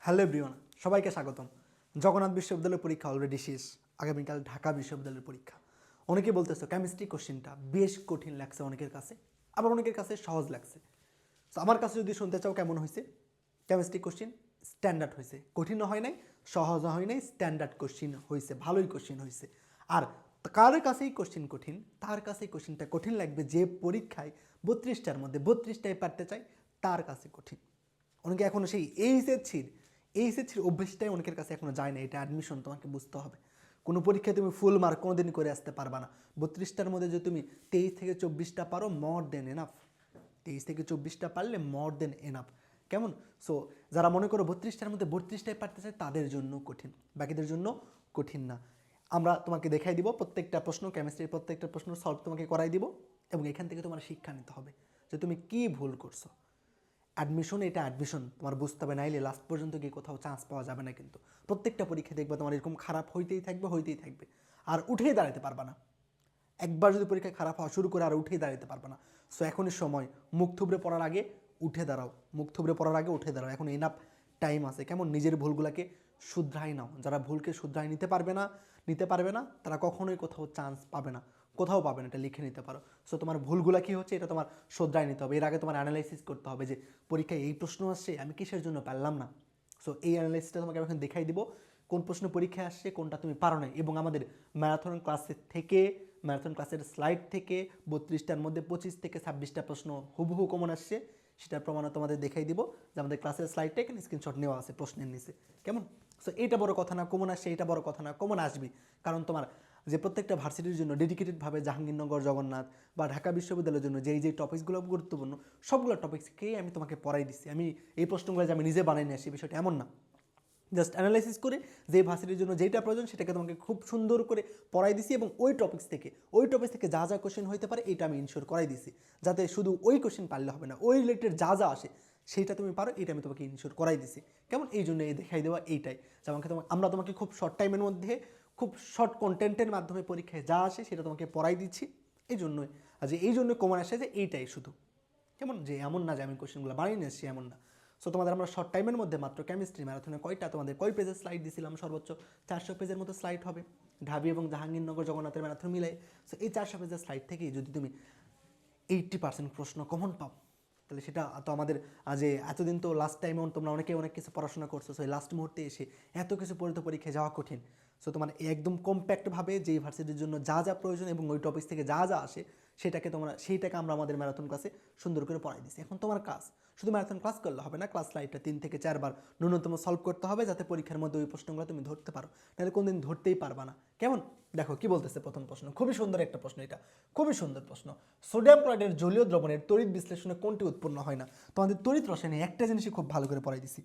Hello everyone, সবাইকে স্বাগতম। জগন্নাথ বিশ্ববিদ্যালয়ের পরীক্ষা অলরেডি শেষ। আগামীকাল ঢাকা বিশ্ববিদ্যালয়ের পরীক্ষা। অনেকে বলতেছো কেমিস্ট্রি কোশ্চেনটা বেশ কঠিন লাগছে অনেকের কাছে, আবার অনেকের কাছে সহজ লাগছে। তো আমার কাছে যদি শুনতে চাও কেমন হয়েছে, কেমিস্ট্রি কোশ্চেন স্ট্যান্ডার্ড হয়েছে, কঠিনও হয় নাই, সহজও হয় নাই, স্ট্যান্ডার্ড কোশ্চেন হয়েছে, ভালোই কোশ্চেন হয়েছে। আর কার কাছেই কোশ্চেন কঠিন, তার কাছেই কোশ্চেনটা কঠিন লাগবে যে পরীক্ষায় 32টার মধ্যে 32টাই পারতে চায়, তার কাছে কঠিন। অনেকে এখনও সেই এইচএসসির অভ্যেসটাই অনেকের কাছে এখনও যায় না। এটা অ্যাডমিশন, তোমাকে বুঝতে হবে। কোনো পরীক্ষায় তুমি ফুল মার্ক কোনো দিন করে আসতে পারবা না। 32টার মধ্যে যদি তুমি 23 থেকে 24টা পারো, মোর দেন এনাফ। 23 থেকে 24টা পারলে মোর দেন এনাফ। কেমন? সো যারা মনে করো 32টার মধ্যে 32টাই পারতে চায়, তাদের জন্য কঠিন, বাকিদের জন্য কঠিন না। আমরা তোমাকে দেখাই দিব প্রত্যেকটা প্রশ্ন, কেমিস্ট্রির প্রত্যেকটা প্রশ্ন সলভ তোমাকে করাই দিব, এবং এখান থেকে তোমার শিক্ষা নিতে হবে যে তুমি কি ভুল করছো। অ্যাডমিশন, এটা অ্যাডমিশন, তোমার বুঝতে হবে, নাইলে লাস্ট পর্যন্ত গিয়ে কোথাও চান্স পাওয়া যাবে না। কিন্তু প্রত্যেকটা পরীক্ষা দেখবে তোমার এরকম খারাপ হইতেই থাকবে, আর উঠেই দাঁড়াতে পারবে না। একবার যদি পরীক্ষা খারাপ হওয়া শুরু করে আর উঠেই দাঁড়াতে পারবে না। সো এখনই সময়, মুখ থুবড়ে পড়ার আগে উঠে দাঁড়াও, এখন এনাফ টাইম আছে। কেমন? নিজের ভুলগুলোকে শুধরাই নাও। যারা ভুলকে শুধরাই নিতে পারবে না তারা কখনোই কোথাও চান্স পাবে না, কোথাও পাবে না। এটা লিখে নিতে পারো। সো তোমার ভুলগুলো কী হচ্ছে এটা তোমার শুধরাই নিতে হবে। এর আগে তোমার অ্যানালাইসিস করতে হবে যে পরীক্ষায় এই প্রশ্ন আসছে, আমি কিসের জন্য পারলাম না। সো এই অ্যানালাইসিসটা তোমাকে আমি এখন দেখাই দিব, কোন প্রশ্ন পরীক্ষায় আসছে, কোনটা তুমি পারো না। এবং আমাদের ম্যারাথন ক্লাসের স্লাইড থেকে 32টার মধ্যে 25 থেকে 26টা প্রশ্ন হুবহু কমন আসছে, সেটার প্রমাণও তোমাদের দেখাই দিব। যে আমাদের ক্লাসের স্লাইডটা এখানে স্ক্রিনশট নেওয়া আছে প্রশ্নের নিচে। কেমন? সো এইটা বড় কথা না, কমন আসছে, এটা বড় কথা না, কমন আসবি। কারণ তোমার যে প্রত্যেকটা ভার্সিটির জন্য ডেডিকেটেডভাবে জাহাঙ্গীরনগর, জগন্নাথ বা ঢাকা বিশ্ববিদ্যালয়ের জন্য যেই টপিকসগুলো গুরুত্বপূর্ণ, সবগুলো টপিক্সকেই আমি তোমাকে পড়াই দিচ্ছি। আমি এই প্রশ্নগুলো যে আমি নিজে বানাই নিয়ে আসি, বিষয়টা এমন না। জাস্ট অ্যানালাইসিস করে যে ভার্সিটির জন্য যেটা প্রয়োজন সেটাকে তোমাকে খুব সুন্দর করে পড়াই দিছি, এবং ওই টপিক্স থেকে যা যা কোশ্চেন হইতে পারে এটা আমি ইনশিওর করাই দিছি, যাতে শুধু ওই কোশ্চেন পারলে হবে না, ওই রিলেটেড যা যা আসে সেইটা তুমি পারো, এটা আমি তোমাকে ইনশিওর করাই দিছি। কেমন? এই জন্য এই দেখাই দেওয়া এইটাই, যে আমরা তোমাকে খুব শর্ট টাইমের মধ্যে, খুব শর্ট কন্টেন্টের মাধ্যমে পরীক্ষায় যা আসে সেটা তোমাকে পড়াই দিচ্ছি। এই জন্যই এই জন্য কমন আসে যে এইটাই শুধু। কেমন? যে এমন না যে আমি কোশ্চেনগুলো বানিয়ে নিয়ে এসেছি, এমন না। সো তোমাদের আমরা শর্ট টাইমের মধ্যে মাত্র কেমিস্ট্রি ম্যারাথনে তোমাদের কয় পেজের স্লাইড দিয়েছিলাম? সর্বোচ্চ 400 পেজের মতো স্লাইড হবে, ঢাবি এবং জাহাঙ্গীরনগর জগন্নাথের ম্যারাথন মিলাই। সো এই 400 পেজের স্লাইড থেকেই যদি তুমি 80% প্রশ্ন কমন পাও, তাহলে সেটা তো আমাদের যে এতদিন তো লাস্ট টাইমে তোমরা অনেকে অনেক কিছু পড়াশোনা করছো, সেই লাস্ট মুহূর্তে এসে এত কিছু পড়ে পরীক্ষায় যাওয়া কঠিন। সো তোমার একদম কম্প্যাক্টভাবে যে ভার্সিটির জন্য যা যা প্রয়োজন এবং ওই টপিক থেকে যা যা আসে সেইটাকে আমরা আমাদের ম্যারাথন ক্লাসে সুন্দর করে পড়াই দিচ্ছি। এখন তোমার কাজ শুধু ম্যারাথন ক্লাস করলে হবে না, ক্লাস লাইভটা 3 থেকে 4 বার ন্যূনতম সলভ করতে হবে, যাতে পরীক্ষার মধ্যে ওই প্রশ্নগুলো তুমি ধরতে পারো, নাহলে কোনদিন ধরতেই পারবা না। কেমন? দেখো কি বলতেছে প্রথম প্রশ্ন, খুবই সুন্দর একটা প্রশ্ন, এটা খুবই সুন্দর প্রশ্ন। সোডিয়াম ক্লোরাইডের জলীয় দ্রবণের তড়িৎ বিশ্লেষণে কোনটি উৎপন্ন হয় না? তোমাদের তড়িৎ রসায়নে একটা জিনিসই খুব ভালো করে পড়াই দিছি।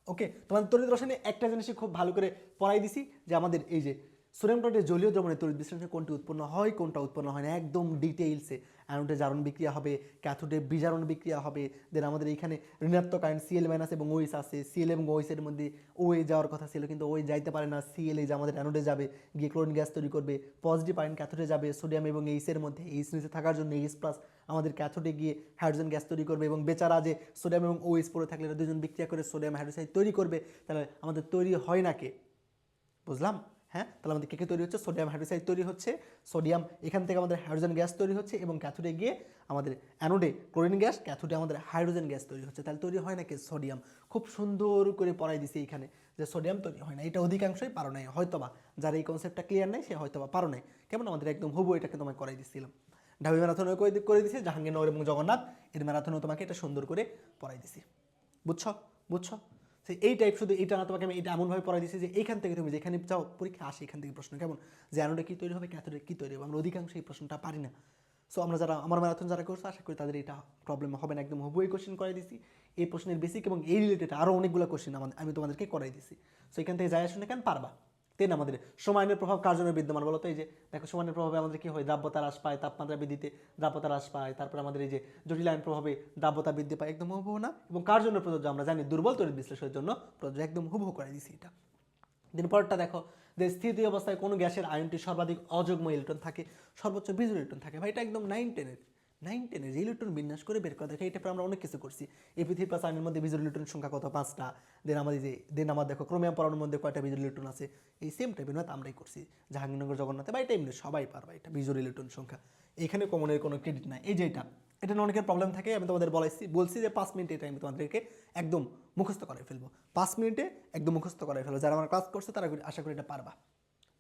ওকে, তোমাদের তড়িৎ রসায়নে একটা জিনিসই খুব ভালো করে পড়াই দিছি, যে আমাদের এই যে সোডিয়াম ক্লোরাইডের জলীয় দ্রবণে তড়িৎ বিশ্লেষণে কোনটি উৎপন্ন হয়, কোনটা উৎপন্ন হয় না, একদম ডিটেইলসে। অ্যানোডে জারণ বিক্রিয়া হবে, ক্যাথোডে বিজারণ বিক্রিয়া হবে। দেন আমাদের এইখানে ঋণাত্মক আয়ন সিএল মাইনাস এবং ওএইচ আছে, সিএল এবং ওএইচ এর মধ্যে ওএ যাওয়ার কথা ছিল, কিন্তু ওএ যাইতে পারে না, সিএল এই যে আমাদের অ্যানোডে যাবে, গিয়ে ক্লোরিন গ্যাস তৈরি করবে। পজিটিভ আয়ন ক্যাথোডে যাবে সোডিয়াম এবং এইচের মধ্যে, এইচ নিচে থাকার জন্য এইচ প্লাস আমাদের ক্যাথোডে গিয়ে হাইড্রোজেন গ্যাস তৈরি করবে, এবং বেচারা যে সোডিয়াম এবং ওএইচ পড়ে থাকলে দুজন বিক্রিয়া করে সোডিয়াম হাইড্রোক্সাইড তৈরি করবে। তাহলে আমাদের তৈরি হয় না কে? বুঝলাম? হ্যাঁ, তাহলে আমাদের কে তৈরি হচ্ছে? সোডিয়াম হাইড্রোক্সাইড তৈরি হচ্ছে। সোডিয়াম এখান থেকে আমাদের হাইড্রোজেন গ্যাস তৈরি হচ্ছে, এবং ক্যাথোডে গিয়ে আমাদের অ্যানোডে ক্লোরিন গ্যাস, ক্যাথোডে আমাদের হাইড্রোজেন গ্যাস তৈরি হচ্ছে। তাহলে তৈরি হয় না কে? সোডিয়াম। খুব সুন্দর করে পড়াই দিছি এখানে যে সোডিয়াম তৈরি হয় না। এটা অধিকাংশই পারো নাই, হয়তোবা যারা এই কনসেপ্টটা ক্লিয়ার নেই সে হয়তোবা পারো নাই। কেমন? আমাদের একদম হুবু এটাকে তোমায় করাই দিচ্ছিলাম। ঢাবি ম্যারাথনও করে দিছি, জাহাঙ্গীরনগর এবং জগন্নাথ এর ম্যারাথনও তোমাকে এটা সুন্দর করে পড়াই দিছি। বুঝছো? সেই এই টাইপ, শুধু এটা না, তোমাকে আমি এটা এমনভাবে পড়াই দিচ্ছি যে এইখান থেকে তুমি যেখানে চাও পরীক্ষা আসে এখান থেকে প্রশ্ন। কেমন? যে অ্যানোডে কী তৈরি হবে, ক্যাথোডে কী তৈরি হবে। আমরা অধিকাংশ এই প্রশ্নটা পারি না। সো আমরা যারা আমার ম্যারাথন যারা করছে, আশা করি তাদের এটা প্রবলেম হবে না। একদম হুবই কোশ্চেন করাই দিছি, এই প্রশ্নের বেসিক এবং এই রিলেটেড আরও অনেকগুলো কোশ্চেন আমি তোমাদেরকে করাই দিছি। সো এখান থেকে যাই আসুন কেন পারবা। তেন আমাদের সমায়নের প্রভাব কার জন্য বিদ্যমান বলতো? এই যে দেখো, সমায়নের প্রভাবে আমাদের কি হয়? দ্রাব্যতা হ্রাস পায়, তাপমাত্রা বৃদ্ধিতে দ্রাব্যতা হ্রাস পায়। তারপর আমাদের এই যে জটিল আয়ন প্রভাবে দ্রাব্যতা বৃদ্ধি পায়, একদম হুবহু না। এবং কার জন্য প্রযোজ্য? আমরা জানি দুর্বল তড়িৎ বিশ্লেষণের জন্য প্রযোজ্য, একদম হুবহু করে দিছি এটা। দিন পরটা দেখো, যে স্থিতি অবস্থায় কোনো গ্যাসের আয়নটি সর্বাধিক অযুগ্ম ইলেকট্রন থাকে, সর্বোচ্চ বিজোড় ইলেকট্রন থাকে। ভাই এটা একদম 9-10-এর 9, 10 যে ইলেকট্রন বিন্যাস করে বের করা দেখো, এটা আমরা অনেক কিছু করছি। Ap3 + আয়নের মধ্যে বিজোড় ইলেকট্রন সংখ্যা কত? 5টা। দেন আমাদের দেখো ক্রোমিয়াম পরমাণুর মধ্যে কয়টা বিজোড় ইলেকট্রন আছে, এই সেম টাইপের ম্যাথ আমরাই করছি জাহাঙ্গীরনগর জগন্নাথে, বা এটা এমনি সবাই পারবা, এটা বিজোড় ইলেকট্রন সংখ্যা। এখানে কমনের কোনো ক্রেডিট নাই। এই যে এটা নিয়ে অনেকের প্রবলেম থাকে, আমি তোমাদের বলছি যে 5 মিনিটে এটা আমি তোমাদেরকে একদম মুখস্থ করাই ফেলবো, 5 মিনিটে একদম মুখস্থ করাই ফেলবো। যারা আমার ক্লাস করছে তারা আশা করি এটা পারবা,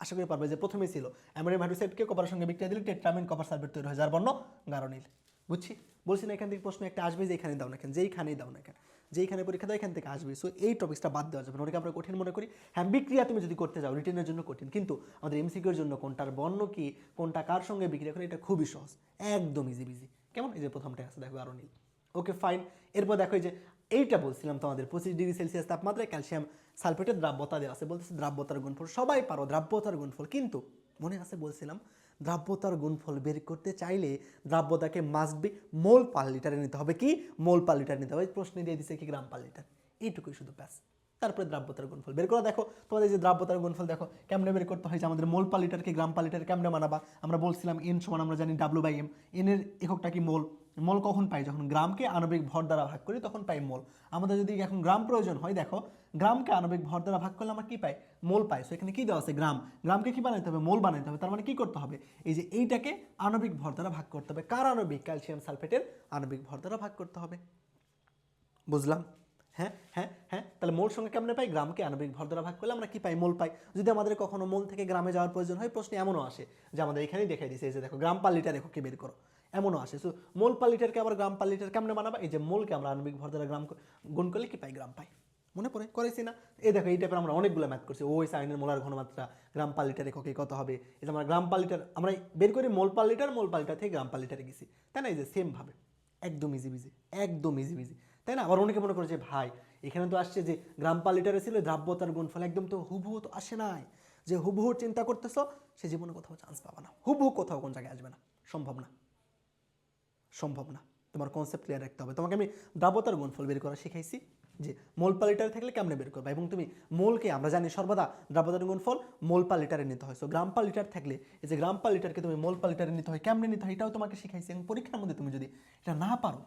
আশা করি পারবে। যে প্রথমেই ছিল অ্যামোনিয়াম হাইড্রোক্সাইডকে কপারের সঙ্গে বিক্রিয়া দিলে টেট্রামিন কপার সালফেট তৈরি হয়, যার বর্ণ গাঢ়নীল। বুঝছি, বলছি না এখান থেকে প্রশ্ন একটা আসবে, যে এখানে দাও না কেন, যেইখানেই দাও না কেন, যেইখানে পরীক্ষা দাও এখান থেকে আসবে। সো এই টপিক্সটা বাদ দেওয়া যাবে না, ওটাকে আমরা কঠিন মনে করি। হ্যাঁ, বিক্রিয়া তুমি যদি করতে যাও রিটেনের জন্য কঠিন, কিন্তু আমাদের এমসিকিউর জন্য কোনটার বর্ণ কি, কোনটা কার সঙ্গে বিক্রিয়া করে, এটা খুবই সহজ, একদম ইজি বিজি। কেমন? এই যে প্রথমটা আছে দেখো গাঢ়নীল। Okay fine. এরপর দেখো এই যে এইটা বলছিলাম তোমাদের 25°C তাপমাত্রায় ক্যালসিয়াম সালফেটের দ্রাব্যতা দেওয়া আছে, বলতেছে দ্রাব্যতার গুণফল। সবাই পারো দ্রাব্যতার গুণফল, কিন্তু মনে আছে বলছিলাম দ্রাব্যতার গুণফল বের করতে চাইলে দ্রাব্যতাকে মাস্ট বি মোল পার লিটারে নিতে হবে। কি মোল পার লিটার নিতে হবে? প্রশ্নে দিয়ে দিচ্ছে কি গ্রাম পার লিটার, এইটুকুই শুধু ব্যাস। তারপরে দ্রাব্যতার গুণফল বের করা। দেখো তোমাদের যে দ্রাব্যতার গুণফল দেখো কেমনে বের করতে হয়, যে আমাদের মোল পার লিটারকে গ্রাম পার লিটার কেমনে বানাবা? আমরা বলছিলাম এন সমান আমরা জানি W/M, এন এর এককটা কি মোল। মোল কখন পাই? যখন গ্রামকে আণবিক ভর দ্বারা ভাগ করি তখন পাই মোল। আমাদের যদি এখন গ্রাম প্রয়োজন হয়, দেখো গ্রামকে আণবিক ভর দ্বারা ভাগ করলে আমরা কি পাই? মোল পাই। সো এখানে কি দেওয়া আছে? গ্রাম। গ্রামকে কি বানাইতে হবে? মোল বানাইতে হবে। তার মানে কি করতে হবে? এই যে এইটাকে আণবিক ভর দ্বারা ভাগ করতে হবে। কার আণবিক? ক্যালসিয়াম সালফেটের আণবিক ভর দ্বারা ভাগ করতে হবে। বুঝলাম? হ্যাঁ হ্যাঁ হ্যাঁ। তাহলে মোল সঙ্গে কেমনে পাই? গ্রামকে আণবিক ভর দ্বারা ভাগ করলে আমরা কি পাই? মোল পাই। যদি আমাদের কখনো মোল থেকে গ্রামে যাওয়ার প্রয়োজন হয়, প্রশ্নে এমনও আসে যে আমাদের এখানেই দেখাই দিয়েছে, এই যে দেখো গ্রাম পার লিটার এককে বের করো, এমনও আসে। সো মোল পার লিটারকে আবার গ্রাম পার লিটার কেমনে বানাবা? এই যে মোলকে আমরা আণবিক ভর দ্বারা গ্রাম গুণ করলে কি পাই? গ্রাম পাই। মনে পড়ে? করেছি না? এই দেখো এই টাইপের আমরা অনেকগুলো ম্যাথ করছি। ওই সাইনের মোলার ঘনমাত্রা গ্রাম পার লিটার এককে কত হবে, এই যে আমরা গ্রাম পার লিটার আমরা বের করি মোল পার লিটার, মোল পার লিটার থেকে গ্রাম পার লিটারে গেছি, তাই না? এই যে সেম ভাবে, একদম ইজি বিজি, একদম ইজি বিজি, তাই না? আবার অনেকে মনে করে যে ভাই এখানে তো আসছে যে গ্রাম পার লিটারে ছিল দ্রাব্যতার গুণফল, একদম তো হুবহু তো আসে নাই। যে হুবহু চিন্তা করতেছ সে জীবনে কোথাও চান্স পাবে না, হুবহু কোথাও কোন জায়গায় আসবে না, সম্ভব না, সম্ভব না। তোমার কনসেপ্ট ক্লিয়ার রাখতে হবে। তোমাকে আমি দ্রাব্যতার গুণফল বের করা শিখাইছি, যে মোল পার লিটারে থাকলে কেমনে বের করবা, এবং তুমি মোলকে আমরা জানি সর্বদা দ্রাব্যতার গুণফল মোল পার লিটারে নিতে হয়। সো গ্রাম পার লিটার থাকলে এই যে গ্রাম পার লিটারকে তুমি মোল পার লিটারে নিতে হয়, কেমনে নিতে হয় এটাও তোমাকে শিখাইছি। এবং পরীক্ষার মধ্যে তুমি যদি এটা না পারো,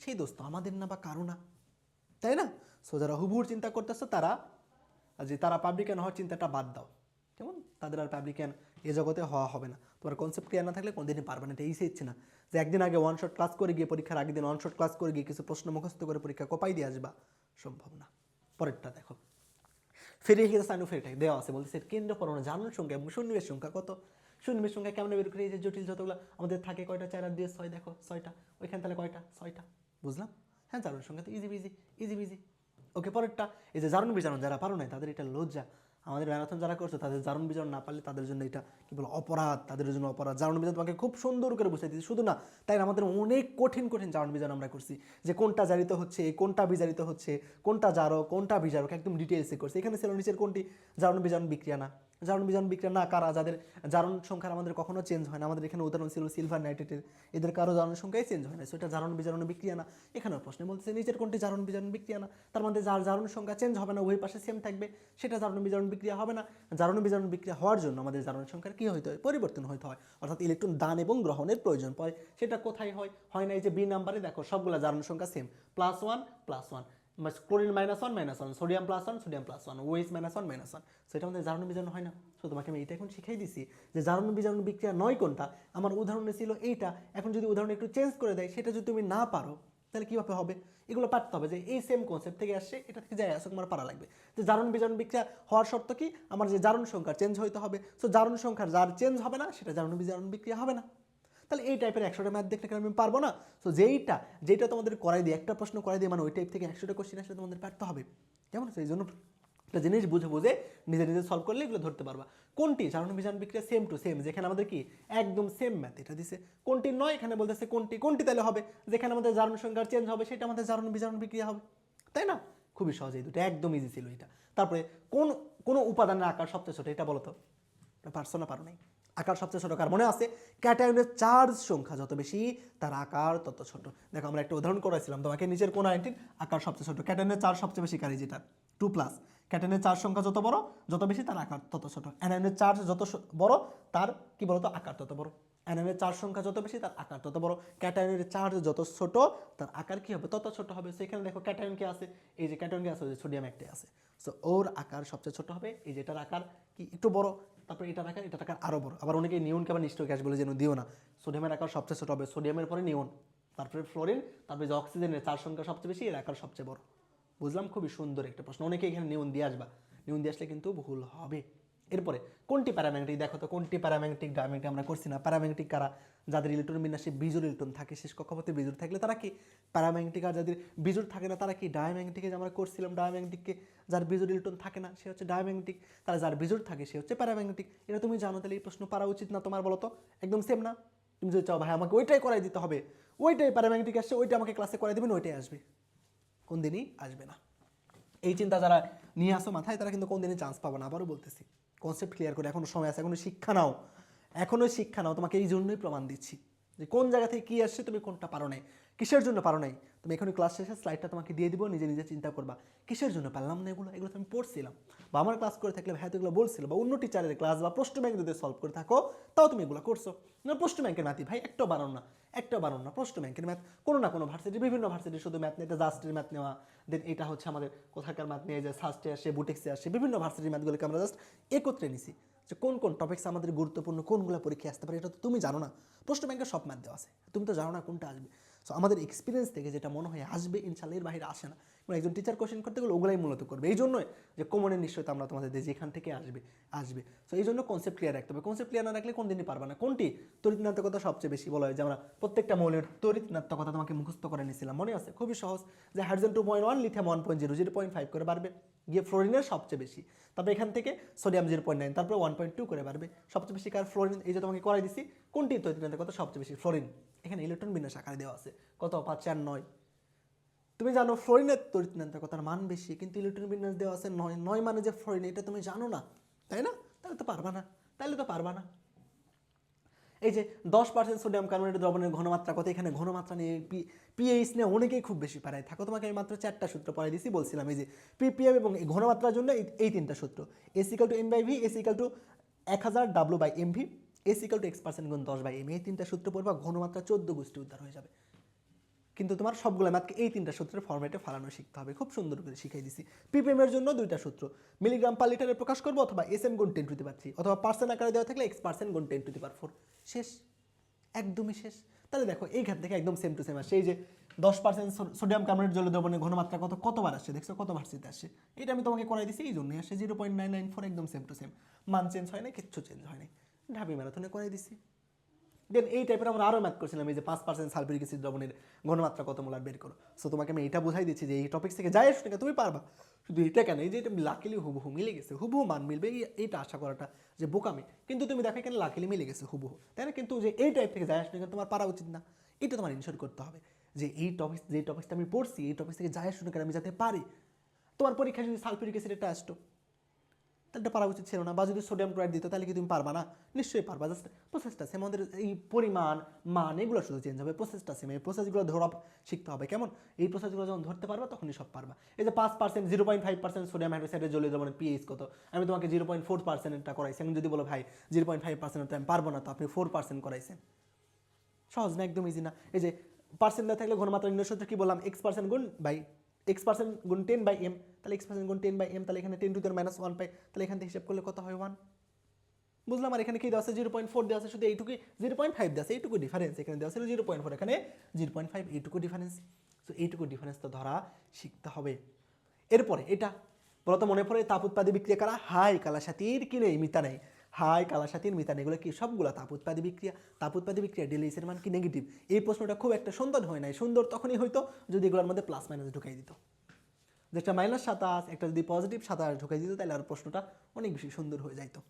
সেই দোস্ত আমাদের না বা কারো না, তাই না? সো যারা হুবহুর চিন্তা করতেছো তারা, যে তারা পাবলিকান হওয়ার চিন্তাটা বাদ দাও, কেমন? তাদের আর পাবলিকান এ জগতে হওয়া হবে না। তোমার কনসেপ্ট ক্লিয়ার না থাকলে কোনোদিনই পারবে না। এটা ইসে ইচ্ছে না যে একদিন আগে ওয়ান শট ক্লাস করে গিয়ে পরীক্ষার আগের দিন ওয়ান শট ক্লাস করে গিয়ে কিছু প্রশ্ন মুখস্থ করে পরীক্ষা কপাই দিয়ে আসবা, সম্ভব না। পরেরটা দেখো, ফেরি হিরা সাইনোফেরিটাই দেওয়া আছে, বলতেছে কেন্দ্র পরমাণু জারণ সংখ্যা এবং সন্নিবেশ সংখ্যা কত। সন্নিবেশ সংখ্যা কেমন বের করে? এই যে জটিল যতগুলো আমাদের থাকে, কয়টা? 4 আর 2 6, দেখো 6টা, ওইখানে তাহলে কয়টা? 6টা। বুঝলাম? হ্যাঁ, জারণ সংখ্যা তো ইজি বিজি, ইজি বিজি। ওকে, পরেরটা এই যে জারণ বিজারণ, যারা পারো নাই তাদের এটা লজ্জা। আমাদের ম্যারাথন যারা করছে তাদের জারণ বিজারণ না পারলে তাদের জন্য এটা কি বলো, অপরাধ, তাদের জন্য অপরাধ। জারণ বিজারণ তোমাকে খুব সুন্দর করে বুঝাই দিচ্ছি, শুধু না তাই আমাদের অনেক কঠিন কঠিন জারণ বিজারণ আমরা করছি, যে কোনটা জারিত হচ্ছে, কোনটা বিজারিত হচ্ছে, কোনটা জারক, কোনটা বিজারক, একদম ডিটেলসে করছে। এখানে ছিল নিচের কোনটি জারণ বিজারণ বিক্রিয়া না, জারণ বিজারণ বিক্রিয়া না কারা, যাদের জারণ সংখ্যা আমাদের কখনো চেঞ্জ হয় না। আমাদের এখানে উদাহরণ ছিল সিলভার নাইট্রেটের, এদের কারো জারণ সংখ্যাই চেঞ্জ হয় না, সেটা জারণ বিজারণ বিক্রিয়া না। এখানেও প্রশ্নে বলতেছে নিচের কোনটি জারণ বিজারণ বিক্রিয়া না, তার মধ্যে যার জারণ সংখ্যা চেঞ্জ হবে না, উভয় পাশে সেম থাকবে, সেটা জারণ বিজারণ বিক্রিয়া হবে না। জারণ বিজারণ বিক্রিয়া হওয়ার জন্য আমাদের জারণ সংখ্যার কী হইতে হয়? পরিবর্তন হইতে হয়, অর্থাৎ ইলেকট্রন দান এবং গ্রহণের প্রয়োজন পড়ে। সেটা কোথায় হয়? হয় না এই যে বি নাম্বারে দেখো সবগুলা জারণ সংখ্যা same, +1 +1, chlorine -1 -1, sodium +1 sodium +1, OH -1 -1, সেটা আমাদের জারণ বিজারণ হয় না। সো তোমাকে আমি এটা এখন শিখাই দিছি যে জারণ বিজারণ বিক্রিয়া নয় কোনটা। আমার উদাহরণে ছিল এইটা, এখন যদি উদাহরণ একটু চেঞ্জ করে দেয়, সেটা যদি তুমি না পারো তাহলে কীভাবে হবে? এগুলো পারতে হবে যে এই সেম কনসেপ্ট থেকে আসছে, এটা থেকে যাই আসুক আমার পারা লাগবে। যে জারণ বিজারণ বিক্রিয়া হওয়ার শর্ত কি? আমার যে জারণ সংখ্যা চেঞ্জ হইতে হবে। সো জারণ সংখ্যার যার চেঞ্জ হবে না সেটা জারণ বিজারণ বিক্রিয়া হবে না। তাহলে এই টাইপের 100টা ম্যাথ দেখলে আমি পারবো না? সো যেটা তোমাদের করাই দিই, একটা প্রশ্ন করাই দিই, মানে ওই টাইপ থেকে 100টা কোশ্চেন আসলে তোমাদের পারতে হবে, কেমন? সেই জন্য একটা জিনিস বুঝে বুঝে নিজে নিজে সলভ করলে এগুলো ধরতে পারবা। কোনটি জারণ বিজারণ বিক্রিয়া সেম টু সেম, যেখানে আমাদের কি একদম সেম ম্যাথ এটা দিছে। কোনটি নয়, এখানে বলতেছে কোনটি তাহলে হবে যেখানে আমাদের জারণ সংখ্যার চেঞ্জ হবে, সেটা আমাদের জারণ বিজারণ বিক্রিয়া হবে, তাই না? খুবই সহজ, এই দুটো একদম ইজি ছিল এটা। তারপরে কোন উপাদানের আকার সবচেয়ে ছোট, এটা বলো তো, পারছো না? পারো নাই? আকার সবচেয়ে ছোট কার মনে আছে? ক্যাটায়নের চার্জ সংখ্যা যত বেশি তার আকার তত ছোট। দেখো আমরা একটা উদাহরণ করেছিলাম তোমাকে, নিচের কোন আয়নটির আকার সবচেয়ে ছোট? ক্যাটায়নের চার্জ সবচেয়ে বেশি কারি, যেটা 2+। ক্যাটায়নের চার্জ সংখ্যা যত বড়, যত বেশি তার আকার তত ছোট। অ্যানায়নের চার্জ যত বড়, তার কি বলতো আকার তত বড়। অ্যানায়নের চার সংখ্যা যত বেশি তার আকার তত বড়, ক্যাটায়নের চার্জ যত ছোট তার আকার কি হবে তত ছোট হবে। সেখানে দেখো ক্যাটায়ন কে আছে, এই যে ক্যাটায়ন কে আছে, ওই যে সোডিয়াম একটাই আছে, সো ওর আকার সবচেয়ে ছোট হবে, এই যে এটার আকার কি একটু বড়, তারপরে এটার আকার আরো বড়। আবার অনেকে নিয়নকে আবার নিষ্ক্রিয় গ্যাস বলে যেন দিও না, সোডিয়ামের আকার সবচেয়ে ছোট হবে, সোডিয়ামের পরে নিয়ন, তারপরে ফ্লোরিন, তারপরে যে অক্সিজেনের চার সংখ্যা সবচেয়ে বেশি, এর আকার সবচেয়ে বড়। বুঝলাম, খুবই সুন্দর একটা প্রশ্ন। অনেকে এখানে নিয়ন দিয়ে আসবা, নিয়ন দিয়ে আসলে কিন্তু ভুল হবে। এরপরে কোনটি প্যারাম্যাগনেটিক, দেখো তো কোনটি প্যারাম্যাগনেটিক ডায়াম্যাগনেটিক আমরা করছি না। প্যারাম্যাগনেটিক কারা, যাদের ইলেকট্রন বিন্যাসে বিজোড় ইলেকট্রন থাকে, শেষ কক্ষপথে বিজোড় থাকলে তারা কি প্যারাম্যাগনেটিক, আর যাদের বিজোড় থাকে না তারা কি ডায়াম্যাগনেটিকে, যে আমরা করছিলাম ডায়াম্যাগনেটিককে, যার বিজোড় ইলেকট্রন থাকে না সে হচ্ছে ডায়াম্যাগনেটিক, তারা যার বিজোড় থাকে সে হচ্ছে প্যারাম্যাগনেটিক। এটা তুমি জানো, তাহলে এই প্রশ্ন পারা উচিত না তোমার, বলো তো? একদম সেম না? তুমি যদি চাও ভাই আমাকে ওইটাই করাই দিতে হবে, ওইটাই প্যারাম্যাগনেটিক আসছে, ওইটা আমাকে ক্লাসে করাই দেবেন, ওইটাই আসবে, কোন দিনই আসবে না। এই চিন্তা যারা নিয়ে আসো মাথায় তারা কিন্তু কোনদিনই চান্স পাবো না। আবারও বলতেছি, কনসেপ্ট ক্লিয়ার করে, এখনো সময় আছে, এখনো শিক্ষা নাও, এখনো শিক্ষা নাও। তোমাকে এই জন্যই প্রমাণ দিচ্ছি যে কোন জায়গা থেকে কী আসছে, তুমি কোনটা পারো নাই, কিসের জন্য পারো নাই। তুমি এখনই ক্লাস শেষে স্লাইডটা তোমাকে দিয়ে দিব, নিজে নিজে চিন্তা করবা কিসের জন্য পারলাম না এগুলো, এগুলো তো আমি পড়ছিলাম, বা আমার ক্লাস করে থাকলে ভাই তো এগুলো বলছিল, বা অন্য টিচারের ক্লাস বা প্রশ্ন ব্যাংক যদি সলভ করে থাকো তাও তুমি এগুলো করছো না। প্রশ্ন ব্যাংকের ম্যাথই ভাই একটাও বানানো না, একটাও বানানো না। প্রশ্ন ব্যাংকের ম্যাথ কোনো না কোনো ভার্সিটি, বিভিন্ন ভার্সিটি শুধু ম্যাথ নিয়ে, জাস্টের ম্যাথ নেওয়া, দেন এটা হচ্ছে আমাদের কোথাকার ম্যাথ নিয়ে, যে সাস্টে আসে, বুটেক্সে আসে, বিভিন্ন ভার্সিটির ম্যাথগুলোকে আমরা জাস্ট একত্রে নিছি, যে কোন কোন টপিক্স আমাদের গুরুত্বপূর্ণ, কোনগুলো পরীক্ষায় আসতে পারে, এটা তো তুমি জানো না। প্রশ্ন ব্যাংকে সব ম্যাথ দেওয়া আছে, তুমি তো জানো না কোনটা আসবে। সো আমাদের এক্সপিরিয়েন্স থেকে যেটা মনে হয় আসবে, ইনশাল্লাহ এর বাইরে আসে না। এবং একজন টিচার কোশ্চেন করতে গেলে ওগুলাই মূলত করবে, এই জন্যই যে কমনের নিশ্চয়তা আমরা তোমাদের দিই, যেখান থেকে আসবে আসবে। সো এই জন্য কনসেপ্ট ক্লিয়ার রাখতে হবে, কনসেপ্ট ক্লিয়ার না রাখলে কোন দিনই পারবে না। কোনটি তড়িৎনাত্মকতা সবচেয়ে বেশি বলা হয়, যে আমরা প্রত্যেকটা মৌলের তড়িৎনাত্মকতা তোমাকে মুখস্থ করে নিয়েছিলাম, মনে আছে? খুবই সহজ, যে হাইড্রোজেন 2.1, লিথিয়াম 1.0, 0.5 করে বাড়বে, গিয়ে ফ্লোরিনের সবচেয়ে বেশি, তারপরে এখান থেকে সোডিয়াম 0.9, তারপরে 1.2 করে বাড়বে, সবচেয়ে বেশি কার? ফ্লোরিন। এই যে তোমাকে করাই দিছি, কোনটি তড়িৎনাত্মকতা সবচেয়ে বেশি? ফ্লোরিন। এখানে ইলেকট্রন বিন্যাস আকারে দেওয়া আছে, কত? 5 আর 9। তুমি জানো ফ্লোরিনের তড়িৎনাত্মকতার মান বেশি, কিন্তু ইলেকট্রন বিন্যাস দেওয়া আছে 9, 9 মানে যে ফ্লোরিন, এটা তুমি জানো না, তাই না? তাহলে তো পারবা না, তাহলে তো পারবা না। এই যে 10% সোডিয়াম কার্বনেট দ্রবণের ঘনমাত্রা কত, এখানে ঘনমাত্রা নিয়ে পিএইচ নিয়ে অনেকেই খুব বেশি পারায় থাকো। তোমাকে আমি মাত্র 4টা সূত্র পড়াই দিয়েছি, বলছিলাম এই যে পিপিএম এবং এই ঘনমাত্রার জন্য এই 3টা সূত্র, এসিক্যাল টু এম/ভি, is equal to 1000 W/mv, is equal to x% গুণ 10/m, এই 3টা সূত্র পড়বা, ঘনমাত্রা 14 গোষ্ঠী উদ্ধার হয়ে যাবে। কিন্তু তোমার সবগুলো ম্যাথকে এই 3টা সূত্রের ফরম্যাটে ফালানো শিখতে হবে, খুব সুন্দর করে শিখাই দিছি। পিপিএম এর জন্য 2টা সূত্র, মিলিগ্রাম পার লিটারে প্রকাশ করবো, অথবা এসএম গুণ 10⁻³ অথবা পার্সেন্ট আকারে দেওয়া থাকলে x% গুণ 10⁻⁴, শেষ, একদমই শেষ। তাহলে দেখো এইখান থেকে একদম সেম টু সেম আসে, এই যে 10% সোডিয়াম কার্বনেট জলীয় দ্রবণের ঘনমাত্রা কতবার আসছে দেখছো, কত ভার্সিতে আসছে, এটা আমি তোমাকে করাই দিছি, এই জন্যই আসে 0.994, একদম সেম টু সেম, মান চেঞ্জ হয় না, কিচ্ছু চেঞ্জ হয় না, ঢাবি ম্যারাথনে করাই দিছি। দেন এই টাইপের আমরা আরও ম্যাথ করছিলাম, এই যে 5% সালফিউরিক অ্যাসিড দ্রবণের ঘনমাত্রা কত মোলার বের করো। সো তোমাকে আমি এটা বুঝাই দিচ্ছি যে এই টপিক থেকে যাই আসুন তুমি পারবা, শুধু এটা কেন, এই যে এটা লাকিলি হুবহু মিলে গেছে, হুবহু মান মিলবে, এইটা আশা করাটা যে বোকামি, কিন্তু তুমি দেখো এখানে লাকিলি মিলে গেছে হুবহু, তাই না? কিন্তু যে এই টাইপ থেকে যাই আসুন তোমার পারা উচিত না, এটা তোমার ইনশোর করতে হবে যে এই টপিক, যে টপিকটা আমি পড়ছি এই টপিক থেকে যাই আসুন আমি যাতে পারি। তোমার পরীক্ষায় যদি সালফিউরিক অ্যাসিড এটা আসতো তাহলে পারা উচিত ছিল না, বা যদি সোডিয়াম ক্লোরাইড দিত তাহলে কি তুমি পারবা না? নিশ্চয়ই পারবা, জাস্ট প্রসেসটা সেম, আমাদের এই পরিমাণ মান এগুলো শুধু চেঞ্জ হবে, প্রসেসটা সেম, এই প্রসেসগুলো ধরা শিখতে হবে। কেমন? এই প্রসেসগুলো যখন ধরতে পারবা তখনই সব পারবা। এই যে 5%, 0.5% সোডিয়াম হাইড্রোক্সাইডের জলীয় দ্রবণের পিএইচ কত, আমি তোমাকে 0.4%টা করাইছি, আমি যদি বলো ভাই 0.5% আমি পারবো না, তো আপনি 4% করাইছেন, সহজ না? একদম ইজি না? এই যে পার্সেন্ট না থাকলে ঘনমাত্রা নির্ণয় সূত্র কি বললাম, x% গুণ বাই x% গুণ 10/m, তাহলে x% গুণ 10/m, তাহলে এখানে 10 টু দি -1 পাই, তাহলে এখান থেকে হিসাব করলে কত হয়? 1। বুঝলাম। আর এখানে কি দেওয়া আছে? 0.4 দেওয়া আছে, শুধু এইটুকুই, 0.5 দেওয়া আছে, এইটুকু ডিফারেন্স, এখানে দেওয়া ছিল 0.4, এখানে 0.5, এইটুকু ডিফারেন্স। সো এইটুকু ডিফারেন্স তো ধরা শিখতে হবে। এরপরে এটা বলতো মনে পড়ে, তাপ উৎপাদী বিক্রিয়া কারা? হাই কালাসাতির কি নেই, মিতা নেই, হাই কালাসাতির মিতা নেই, এগুলো কি সবগুলো তাপ উৎপাদী বিক্রিয়া। তাপ উৎপাদী বিক্রিয়া ডেলিসের মান কি নেগেটিভ? এই প্রশ্নটা খুব একটা সুন্দর হয় নাই, সুন্দর তখনই হয়তো যদি এগুলোর মধ্যে প্লাস মাইনাস ঢুকাই দিত, যেটা -27 একটা যদি পজিটিভ 27 ঢুকাই দিত, তাহলে আর প্রশ্নটা অনেক বেশি সুন্দর হয়ে যাইতো।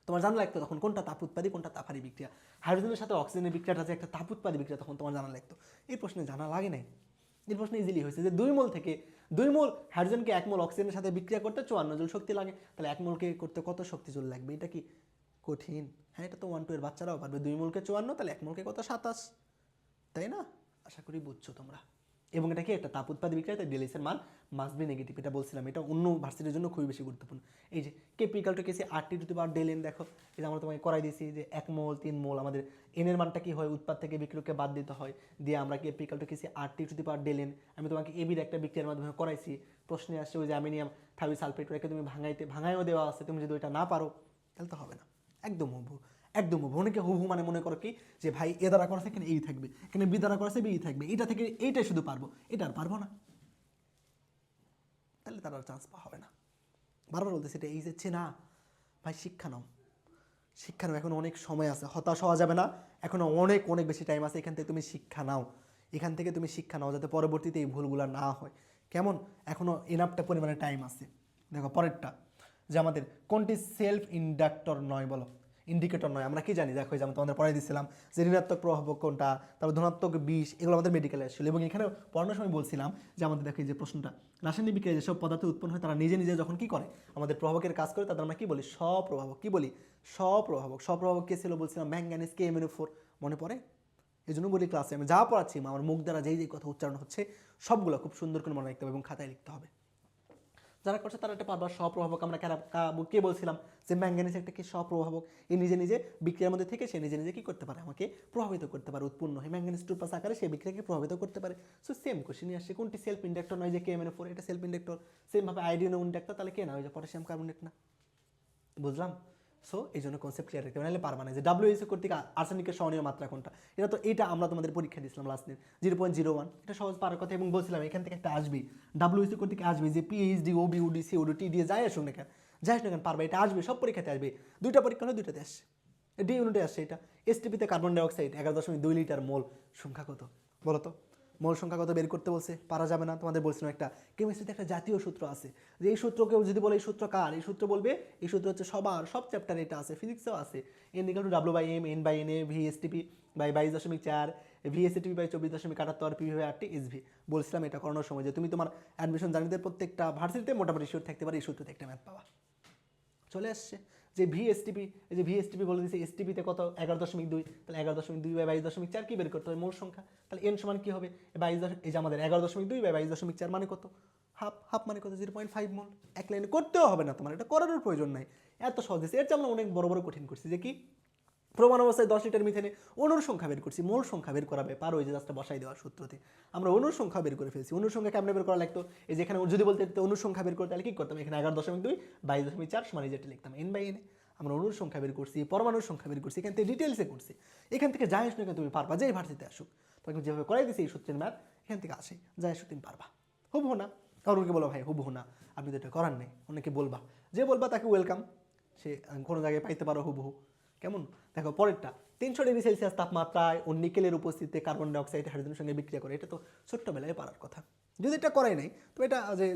তোমার জানা লাগতো তখন কোনটা তাপ উৎপাদী কোনটা তাপহারী বিক্রিয়া, হাইড্রোজেনের সাথে অক্সিজেনের বিক্রিয়াটা যে একটা তাপ উৎপাদী বিক্রিয়া, তখন তোমার জানা লাগতো। এই প্রশ্নে জানা লাগে নাই, এই প্রশ্নে ইজিলি হয়েছে যে 2 মোল থেকে 2 মোল হাইড্রোজেনকে 1 মোল অক্সিজেনের সাথে বিক্রিয়া করতে 54 জুল শক্তি লাগে, তাহলে 1 মোলকে করতে কত শক্তি জুল লাগবে? এটা কি কঠিন? হ্যাঁ, এটা তো 1-2 এর বাচ্চারাও পারবে। 2 মোলকে 54, তাহলে 1 মোলকে কত? 27, তাই না? আশা করি বুঝছো তোমরা। এবং এটা কি একটা তাপ উৎপাদী বিক্রিয়া, তাই ডেলিসের মান মাস্ট বি নেগেটিভ। এটা বলছিলাম, এটা অন্য ভার্সিটির জন্য খুবই বেশি গুরুত্বপূর্ণ। এই যে KP equal to KC RT to the power del n, দেখো এই যে আমরা তোমাকে করাই দিয়েছি যে 1 মোল 3 মোল, আমাদের এনের মানটা কি হয়, উৎপাদ থেকে বিক্রিয়ককে বাদ দিতে হয়, দিয়ে আমরা KP equal to KC RT to the power del n. আমি তোমাকে এবির একটা বিক্রিয়ার মাধ্যমে করাইছি, প্রশ্নে আসছে ওই যে অ্যামিনিয়াম থাইওসালফেট, ওটাকে তুমি ভাঙাইও দেওয়া আছে, তুমি যদি ওইটা না পারো তাহলে তো হবে না। একদম হুবহু, একদম হুবহু। অনেকে হুবহু মানে মনে করো কি যে ভাই এ দ্বারা করেছে এখানে এই থাকবে, এখানে বি দ্বারা করেছে বি থাকবে, এটা থেকে এইটাই শুধু পারবো, এটা আর পারবো না, তাহলে তার আর চান্স পাওয়া হবে না। বারবার বলতেছে এটা এই যাচ্ছে না ভাই, শিক্ষা নাও, শিক্ষা নাও, এখন অনেক সময় আছে, হতাশ হওয়া যাবে না, এখনো অনেক অনেক বেশি টাইম আছে, এখান থেকে তুমি শিক্ষা নাও, এখান থেকে তুমি শিক্ষা নাও যাতে পরবর্তীতে এই ভুলগুলো না হয়। কেমন, এখনো এনাফটা পরিমাণে টাইম আছে। দেখো পরেরটা, যে আমাদের কোনটি সেলফ ইন্ডাক্টর নয়, বলো ইন্ডিকেটর নয়। আমরা কি জানি, দেখো যে আমি তোমাদের পড়াই দিয়েছিলাম যে ঋণাত্মক প্রভাবক কোনটা, তারপর ধনাত্মক বিষ, এগুলো আমাদের মেডিকেলে আসছিল। এবং এখানে পড়ানোর সময় বলছিলাম যে আমাদের দেখো এই যে প্রশ্নটা, রাসায়নিক বিক্রিয়া যেসব পদার্থ উৎপন্ন হয় তারা নিজে নিজে যখন কি করে, আমাদের প্রভাবকের কাজ করে, তাদের আমরা কি বলি, স্বপ্রভাবক। কি বলি, স্বপ্রভাবক। স্বপ্রভাবক কে ছিল বলছিলাম, ম্যাঙ্গানিজ KMnO4, মনে পড়ে? এই জন্য বলি ক্লাসে আমি যা পড়াচ্ছি আমার মুখ দ্বারা যেই যেই কথা উচ্চারণ হচ্ছে সবগুলো খুব সুন্দর করে মনে রাখতে হবে এবং খাতায় লিখতে হবে। যারা করছে তারা একটা পারবার। স্বপ্রভাবক আমরা কে বলছিলাম যে ম্যাঙ্গানিজ একটা কি স্বপ্রভাবক, এই নিজে নিজে বিক্রিয়ার মধ্যে থেকে সে নিজে নিজে কি করতে পারে, আমাকে প্রভাবিত করতে পারে, উৎপন্ন হয় ম্যাঙ্গানিজ 2+ আকারে সেই বিক্রিয়াকে প্রভাবিত করতে পারে। সো সেম কোশ্চেনই আসছে, কোনটি সেলফ ইন্ডাক্টর নয়, যে KMnO4 এটা সেলফ ইন্ডাক্টর। সেমভাবে আয়োডিনও ইন্ডাক্টর, তাহলে কে না, ওই যে পটাশিয়াম কার্বনেট না, বুঝলাম? সো এই জন্য কনসেপ্ট ক্লিয়ার রাখতে হবে, নাহলে পারবা না। যে WH কর্তৃক আর্সেনিকের সহনীয় মাত্রা কোনটা, এটা আমরা তোমাদের পরীক্ষা দিয়েছিলাম লাস্ট দিন, 0.01, এটা সহজ পারার কথা। এবং বলছিলাম এখান থেকে একটা আসবে, WH কর্তৃক আসবে, যে PhD OBUD COD দিয়ে যাই আসুক না কেন, যাই আসুক না কেন পারবে, এটা আসবে, সব পরীক্ষাতে আসবে। দুইটা পরীক্ষা হলে দুইটাতে আসছে, ডি ইউনিটে আসছে এটা। STP-তে কার্বন ডাইঅক্সাইড 11.2 লিটার মোল, সংখ্যা কত বলো তো? মোল সংখ্যা কত বের করতে বলছে, পারা যাবে না। তোমাদের বলছিলাম একটা কেমিস্ট্রিতে একটা জাতীয় সূত্র আছে, যে এই সূত্রকেও যদি বলে এই সূত্র কার, এই সূত্র বলবে এই সূত্র হচ্ছে সবার, সব চ্যাপ্টারে এটা আছে, ফিজিক্সেও আছে। N=W/M, N/NA, V/STP/22.4, V/STP/24.78, P/RT SV। বলছিলাম এটা করানোর সময় যে তুমি তোমার অ্যাডমিশন জার্নিতে প্রত্যেকটা ভার্সিটিতে মোটামুটি শিওর থাকতে পারে এই সূত্রতে একটা ম্যাথ পাওয়া। চলে আসছে যে VSTP, এই যে VSTP বলে দিয়েছে STP-তে কত, 11.2, তাহলে 11.2/22.4 কি বের করতে হবে, মোল সংখ্যা। তাহলে N সমান কি হবে, এই যে আমাদের 11.2/22.4 মানে কত, হাফ। হাফ মানে কত, 0.5 মোল। এক লাইনে করতেও হবে না তোমার, এটা করানোর প্রয়োজন নাই, এত সহজ দিয়েছে। এর চেয়ে আমরা অনেক বড় বড় কঠিন করছি, যে কি প্রমাণ অবস্থায় 10 লিটার মিথেনে অণুর সংখ্যা বের করছি, মোল সংখ্যা বের করাবে পারো, ওই যে জাস্ট বসাই দেওয়ার সূত্রতে আমরা অণুর সংখ্যা বের করে ফেলছি। অণুর সংখ্যা কেমনে বের করা লাগতো, এই যে এখানে যদি বলতে অণুর সংখ্যা বের করতে, তাহলে কি করতাম, এখানে 11.2/22.4 সমান যেটা লিখতাম N/NA। আমরা অণুর সংখ্যা বের করছি, পরমাণুর সংখ্যা বের করছি, এখান থেকে ডিটেলসে করছি। এখান থেকে যাই আসুক না তুমি পারবা, যে ভার্সিটিতে আসুক তখন যেভাবে করাই দিছি এই সূত্রের ম্যাথ, এখান থেকে আসে, যাই আসুক তুমি পারবা। হুবহু না, কারণকে বলো ভাই হুবহু না, আপনি তো এটা করার নেই, অনেকে বলবা, যে বলবা তাকে ওয়েলকাম, সে কোনো জায়গায় পাইতে পারো হুবহু। কেমন, দেখো পরেরটা, 300 ডিগ্রি সেলসিয়াস তাপমাত্রায় ও নিকেলের উপস্থিতিতে কার্বন ডাইঅক্সাইড হাইড্রোজেনের সঙ্গে বিক্রিয়া করে, এটা তো ছোট্টবেলায় পারার কথা। যদি এটা করাই নাই তো এটা যে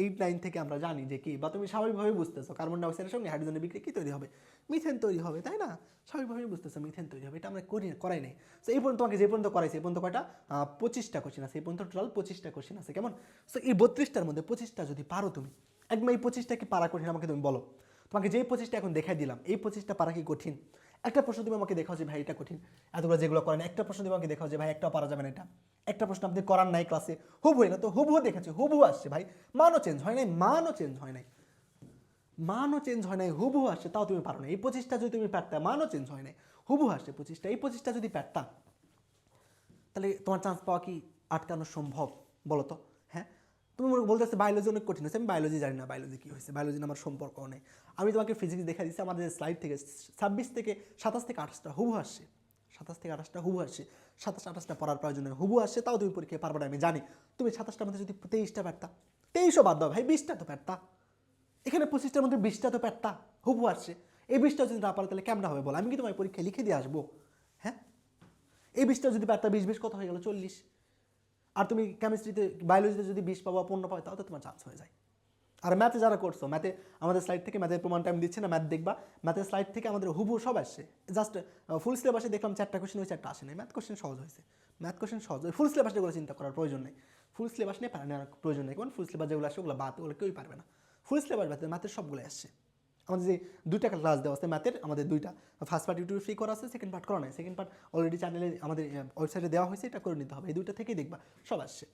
8-9 থেকে আমরা জানি যে কি, বা তুমি স্বাভাবিকভাবে বুঝতেছো কার্বন ডাইঅক্সাইডের সঙ্গে হাইড্রোজেনের বিক্রিয়া কি তৈরি হবে, মিথেন তৈরি হবে, তাই না? স্বাভাবিকভাবেই বুঝতেছো মিথেন তৈরি হবে, এটা আমরা করাই নাই। সো এই পর্যন্ত তোমাকে যে পর্যন্ত করাইছে এই পর্যন্ত কয়টা, 25টা কোশ্চেন আছে, এই পর্যন্ত টোটাল 25টা কোশ্চেন আছে, কেমন? সো এই 32টার মধ্যে 25টা যদি পারো তুমি, একদম এই 25টা কি পারা কঠিন আমাকে তুমি বলো। তোমাকে যেই 25টা এখন দেখাই দিলাম, এই 25টা পারা কি কঠিন? একটা প্রশ্ন তুমি আমাকে দেখাও যে ভাই এটা কঠিন, এতগুলো যেগুলো করেন, একটা প্রশ্ন তুমি আমাকে দেখাও যে ভাই একটাও পারা যাবে না এটা। একটা প্রশ্ন আপনি করার নাই ক্লাসে, হুবহু না তো হুবহু দেখেছে, হুবহু আসছে ভাই, মানও চেঞ্জ হয় নাই, মানও চেঞ্জ হয় নাই, মানও চেঞ্জ হয় নাই, হুবহু আসছে, তাও তুমি পারো না। এই 25টা যদি তুমি পারতা, মানও চেঞ্জ হয় নাই, হুবহু আসছে 25টা, এই 25টা যদি পারতা তাহলে তোমার চান্স পাওয়া কি আটকানো সম্ভব বলো তো? হ্যাঁ, তুমি বলতেছে বায়োলজি অনেক কঠিন হয়েছে, আমি বায়োলজি জানি না, বায়োলজি কী হয়েছে, বায়োলজি আমার সম্পর্ক নেই। আমি তোমাকে ফিজিক্স দেখা দিচ্ছি, আমাদের স্লাইড থেকে 26 থেকে 27 থেকে 28টা হুবহু আসছে, 27 থেকে 28টা হুবহু আসছে, 27-28টা পড়ার প্রয়োজন নেই, হুবহু আসছে, তাও তুমি পরীক্ষায় পারবে না আমি জানি। তুমি 27টার মধ্যে যদি 23টা পারতা, 23ও বাদ দাও ভাই, 20টা তো পারতা, এখানে 25টার মধ্যে 20টা তো পারতা, হুবহু আসছে। এই 20টা যদি না পারো তাহলে কেমন হবে বলো, আমি কি তোমার পরীক্ষায় লিখে দিয়ে আসবো? হ্যাঁ, এই 20টা যদি পারতা, 20 কত হয়ে গেল, 40। আর তুমি কেমিস্ট্রিতে বায়োলজিতে যদি 20 পাবো 15 পাও, তাও তো তোমার চান্স হয়ে যায়। আর ম্যাথে যারা করছো, ম্যাথে আমাদের স্লাইড থেকে ম্যাথের প্রমাণটা আমি দিচ্ছি না, ম্যাথ দেখবা, ম্যাথের স্লাইড থেকে আমাদের হুবহু সব আসছে, জাস্ট ফুল সিলেবাসে দেখলাম 4টা কোশ্চেন, ওই 4টা আসে নাই। ম্যাথ কোশ্চেন সহজ হয়েছে, ম্যাথ কোশ্চেন সহজ, ওই ফুল সিলেবাসটা করে চিন্তা করার প্রয়োজন নেই, ফুল সিলেবাস নিয়ে নেওয়ার প্রয়োজন নেই, কারণ ফুল সিলেবাস যেগুলো আসে ওগুলো বাদ, ওগুলো কেউই পারবে না। ফুল সিলেবাস বাদ ম্যাথের সবগুলো আসছে। আমাদের যে 2টা ক্লাস দেওয়া আছে ম্যাথের, আমাদের 2টা, ফার্স্ট পার্ট ইউটিউবে ফ্রি করা আছে, সেকেন্ড পার্ট করা নাই, সেকেন্ড পার্ট অলরেডি চ্যানেলে আমাদের ওয়েবসাইটে দেওয়া হয়েছে, এটা করে নিতে হবে, এই 2টা থেকেই দেখবা সব আসছে।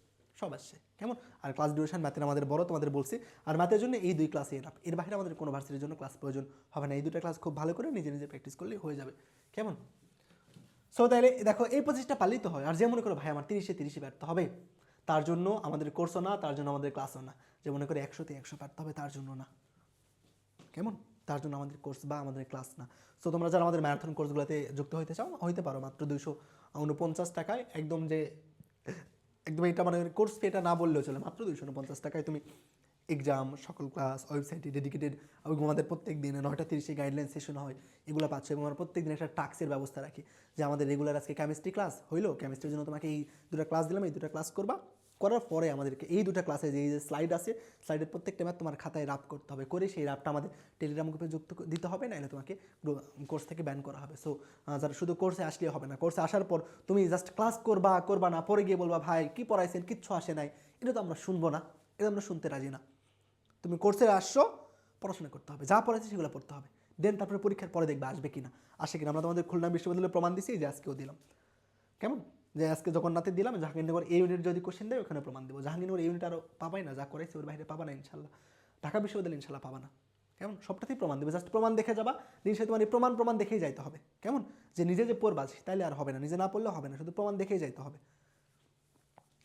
সব আসছে কেমন। আর ক্লাস ডিউরেশন ম্যাথের আমাদের বড়, তোমাদের বলছি। আর ম্যাথের জন্য এই 2 ক্লাসই এনাফ, এর বাইরে আমাদের কোনো ভার্সিটির জন্য ক্লাস প্রয়োজন হবে না। এই 2টা ক্লাস খুব ভালো করে নিজে নিজে প্র্যাকটিস করলেই হয়ে যাবে কেমন। সো তাহলে দেখো এই 25টা পারলেই তো হয়। আর যে মনে করো ভাই আমার 30-30 পারতে হবে, তার জন্য আমাদের কোর্সও না, তার জন্য আমাদের ক্লাসও না। যে মনে করে 100-তে 100 পারতে হবে, তার জন্য না কেমন, তার জন্য আমাদের কোর্স বা আমাদের ক্লাস না। সো তোমরা যারা আমাদের ম্যারাথন কোর্সগুলোতে যুক্ত হইতে চাও হইতে পারো মাত্র 249 টাকায়। একদম যে একদম এটা মানে কোর্স ফি এটা না বললেও চলে, মাত্র 249 টাকায় তুমি এক্সাম, সকল ক্লাস, ওয়েবসাইটে ডেডিকেটেড, এবং আমাদের প্রত্যেক দিনে 9:30 গাইডলাইন সেশন হয়, এগুলো পাচ্ছ। এবং আমরা প্রত্যেক দিন একটা টাস্কের ব্যবস্থা রাখি, যে আমাদের রেগুলার আজকে কেমিস্ট্রি ক্লাস হইলো, কেমিস্ট্রির জন্য তোমাকে এই 2টা ক্লাস দিলাম, এই 2টা ক্লাস করবা, করার পরে আমাদেরকে এই 2টা ক্লাসে যে স্লাইড আছে, স্লাইডের প্রত্যেকটা ম্যাথ তোমার খাতায় রাপ করতে হবে, করে সেই রাপটা আমাদের টেলিগ্রাম গ্রুপে যুক্ত দিতে হবে, নাহলে তোমাকে কোর্স থেকে ব্যান করা হবে। সো যারা শুধু কোর্সে আসলে হবে না, কোর্সে আসার পর তুমি জাস্ট ক্লাস করবা না, পরে গিয়ে বলবা ভাই কী পড়াইছেন, কিচ্ছু আসে নাই, এটা তো আমরা শুনবো না, এটা আমরা শুনতে রাজি না। তুমি কোর্সে আসছো, পড়াশোনা করতে হবে, যা পড়াইছে সেগুলো পড়তে হবে, দেন তারপরে পরীক্ষার পরে দেখবে আসবে কিনা, আসে কিনা। আমরা তোমাদের খুলনা বিশ্ববিদ্যালয়ে প্রমাণ দিছি, যে আজকেও দিলাম কেমন, যে আজকে জগন্নাথে দিলাম, জাহাঙ্গীরনগর এই ইউনিট যদি কোশ্চেন দেয় ওখানে প্রমাণ দেবো। জাহাঙ্গীরনগর এই ইউনিট আরও পাবাই না, যা করাইছে ওর বাইরে পাবা না ইনশাল্লাহ। ঢাকা বিশ্ববিদ্যালয় ইনশাল্লাহ পাবা না কেমন, সবটাতেই প্রমাণ দেবে, জাস্ট প্রমাণ দেখে যাবা, জিনিসে তোমার এই প্রমাণ দেখেই যাইতে হবে কেমন। যে নিজে যে পড়বা তাইলে আর হবে না, নিজে না পড়লে হবে না, শুধু প্রমাণ দেখেই যাইতে হবে।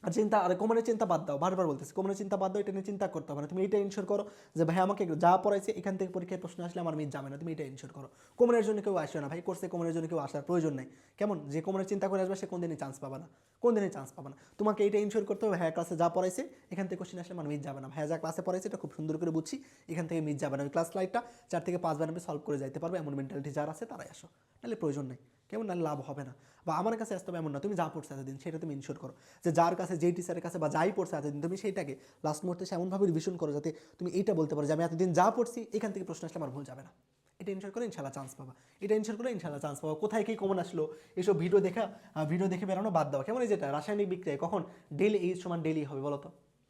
আর চিন্তা, আর কমনের চিন্তা বাদ দাও, বারবার বলতেছি কমনের চিন্তা বাদ দাও, এটা নিয়ে চিন্তা করতে হবে না। তুমি এটা ইনশোর করো যে ভাই আমাকে যা পড়াইছে এখান থেকে পরীক্ষায় প্রশ্ন আসলে আমার মিস যাবে না, তুমি এটা ইনশোর করো। কমনের জন্য কেউ আসবে না ভাই, কোর্সে কমনের জন্য কেউ আসার প্রয়োজন নেই কেমন। যে কমনের চিন্তা করে আসবে সে কোন দিনই চান্স পাবে না, কোন দিনই চান্স পাবে না। তোমাকে এটা ইনশোর করতে হবে ভাইয়া ক্লাসে যা পড়াইছে এখান থেকে কোশ্চেন আসলে আমার মিস যাবে না, ভাইয়া যা ক্লাসে পড়াইছে এটা খুব সুন্দর করে বুঝছি, এখান থেকে মিস যাবে না। ওই ক্লাস স্লাইডটা 4 থেকে 5 বার আমি সলভ করে যাইতে পারবে, এমন মেন্টালিটি যার আছে তারাই আসো, নাহলে প্রয়োজন নেই কেমন, নাহলে লাভ হবে না। বা আমার কাছে আসতে হবে এমন না, তুমি যা পড়ছো এতদিন সেটা তুমি ইনশোর করো, যে যার কাছে যেই টিচারের কাছে বা যাই পড়ছে এতদিন তুমি সেইটাকে লাস্ট মুহূর্তে এমনভাবে রিভিশন করো যাতে তুমি এইটা বলতে পারো যে আমি এতদিন যা পড়ছি এখান থেকে প্রশ্ন আসলে আমার ভুল যাবে না। এটা ইনশোর করে ইনশাল্লাহ চান্স পাবা, এটা ইনশোর করে ইনশাল্লাহ চান্স পাবা। কোথায় কি কমন আসলো এইসব ভিডিও দেখে বেরোনো বাদ দাও কেমন। এই যেটা রাসায়নিক বিক্রিয়ায় কখন ডেলি এইচ সমান ডেলি হবে বলো তো,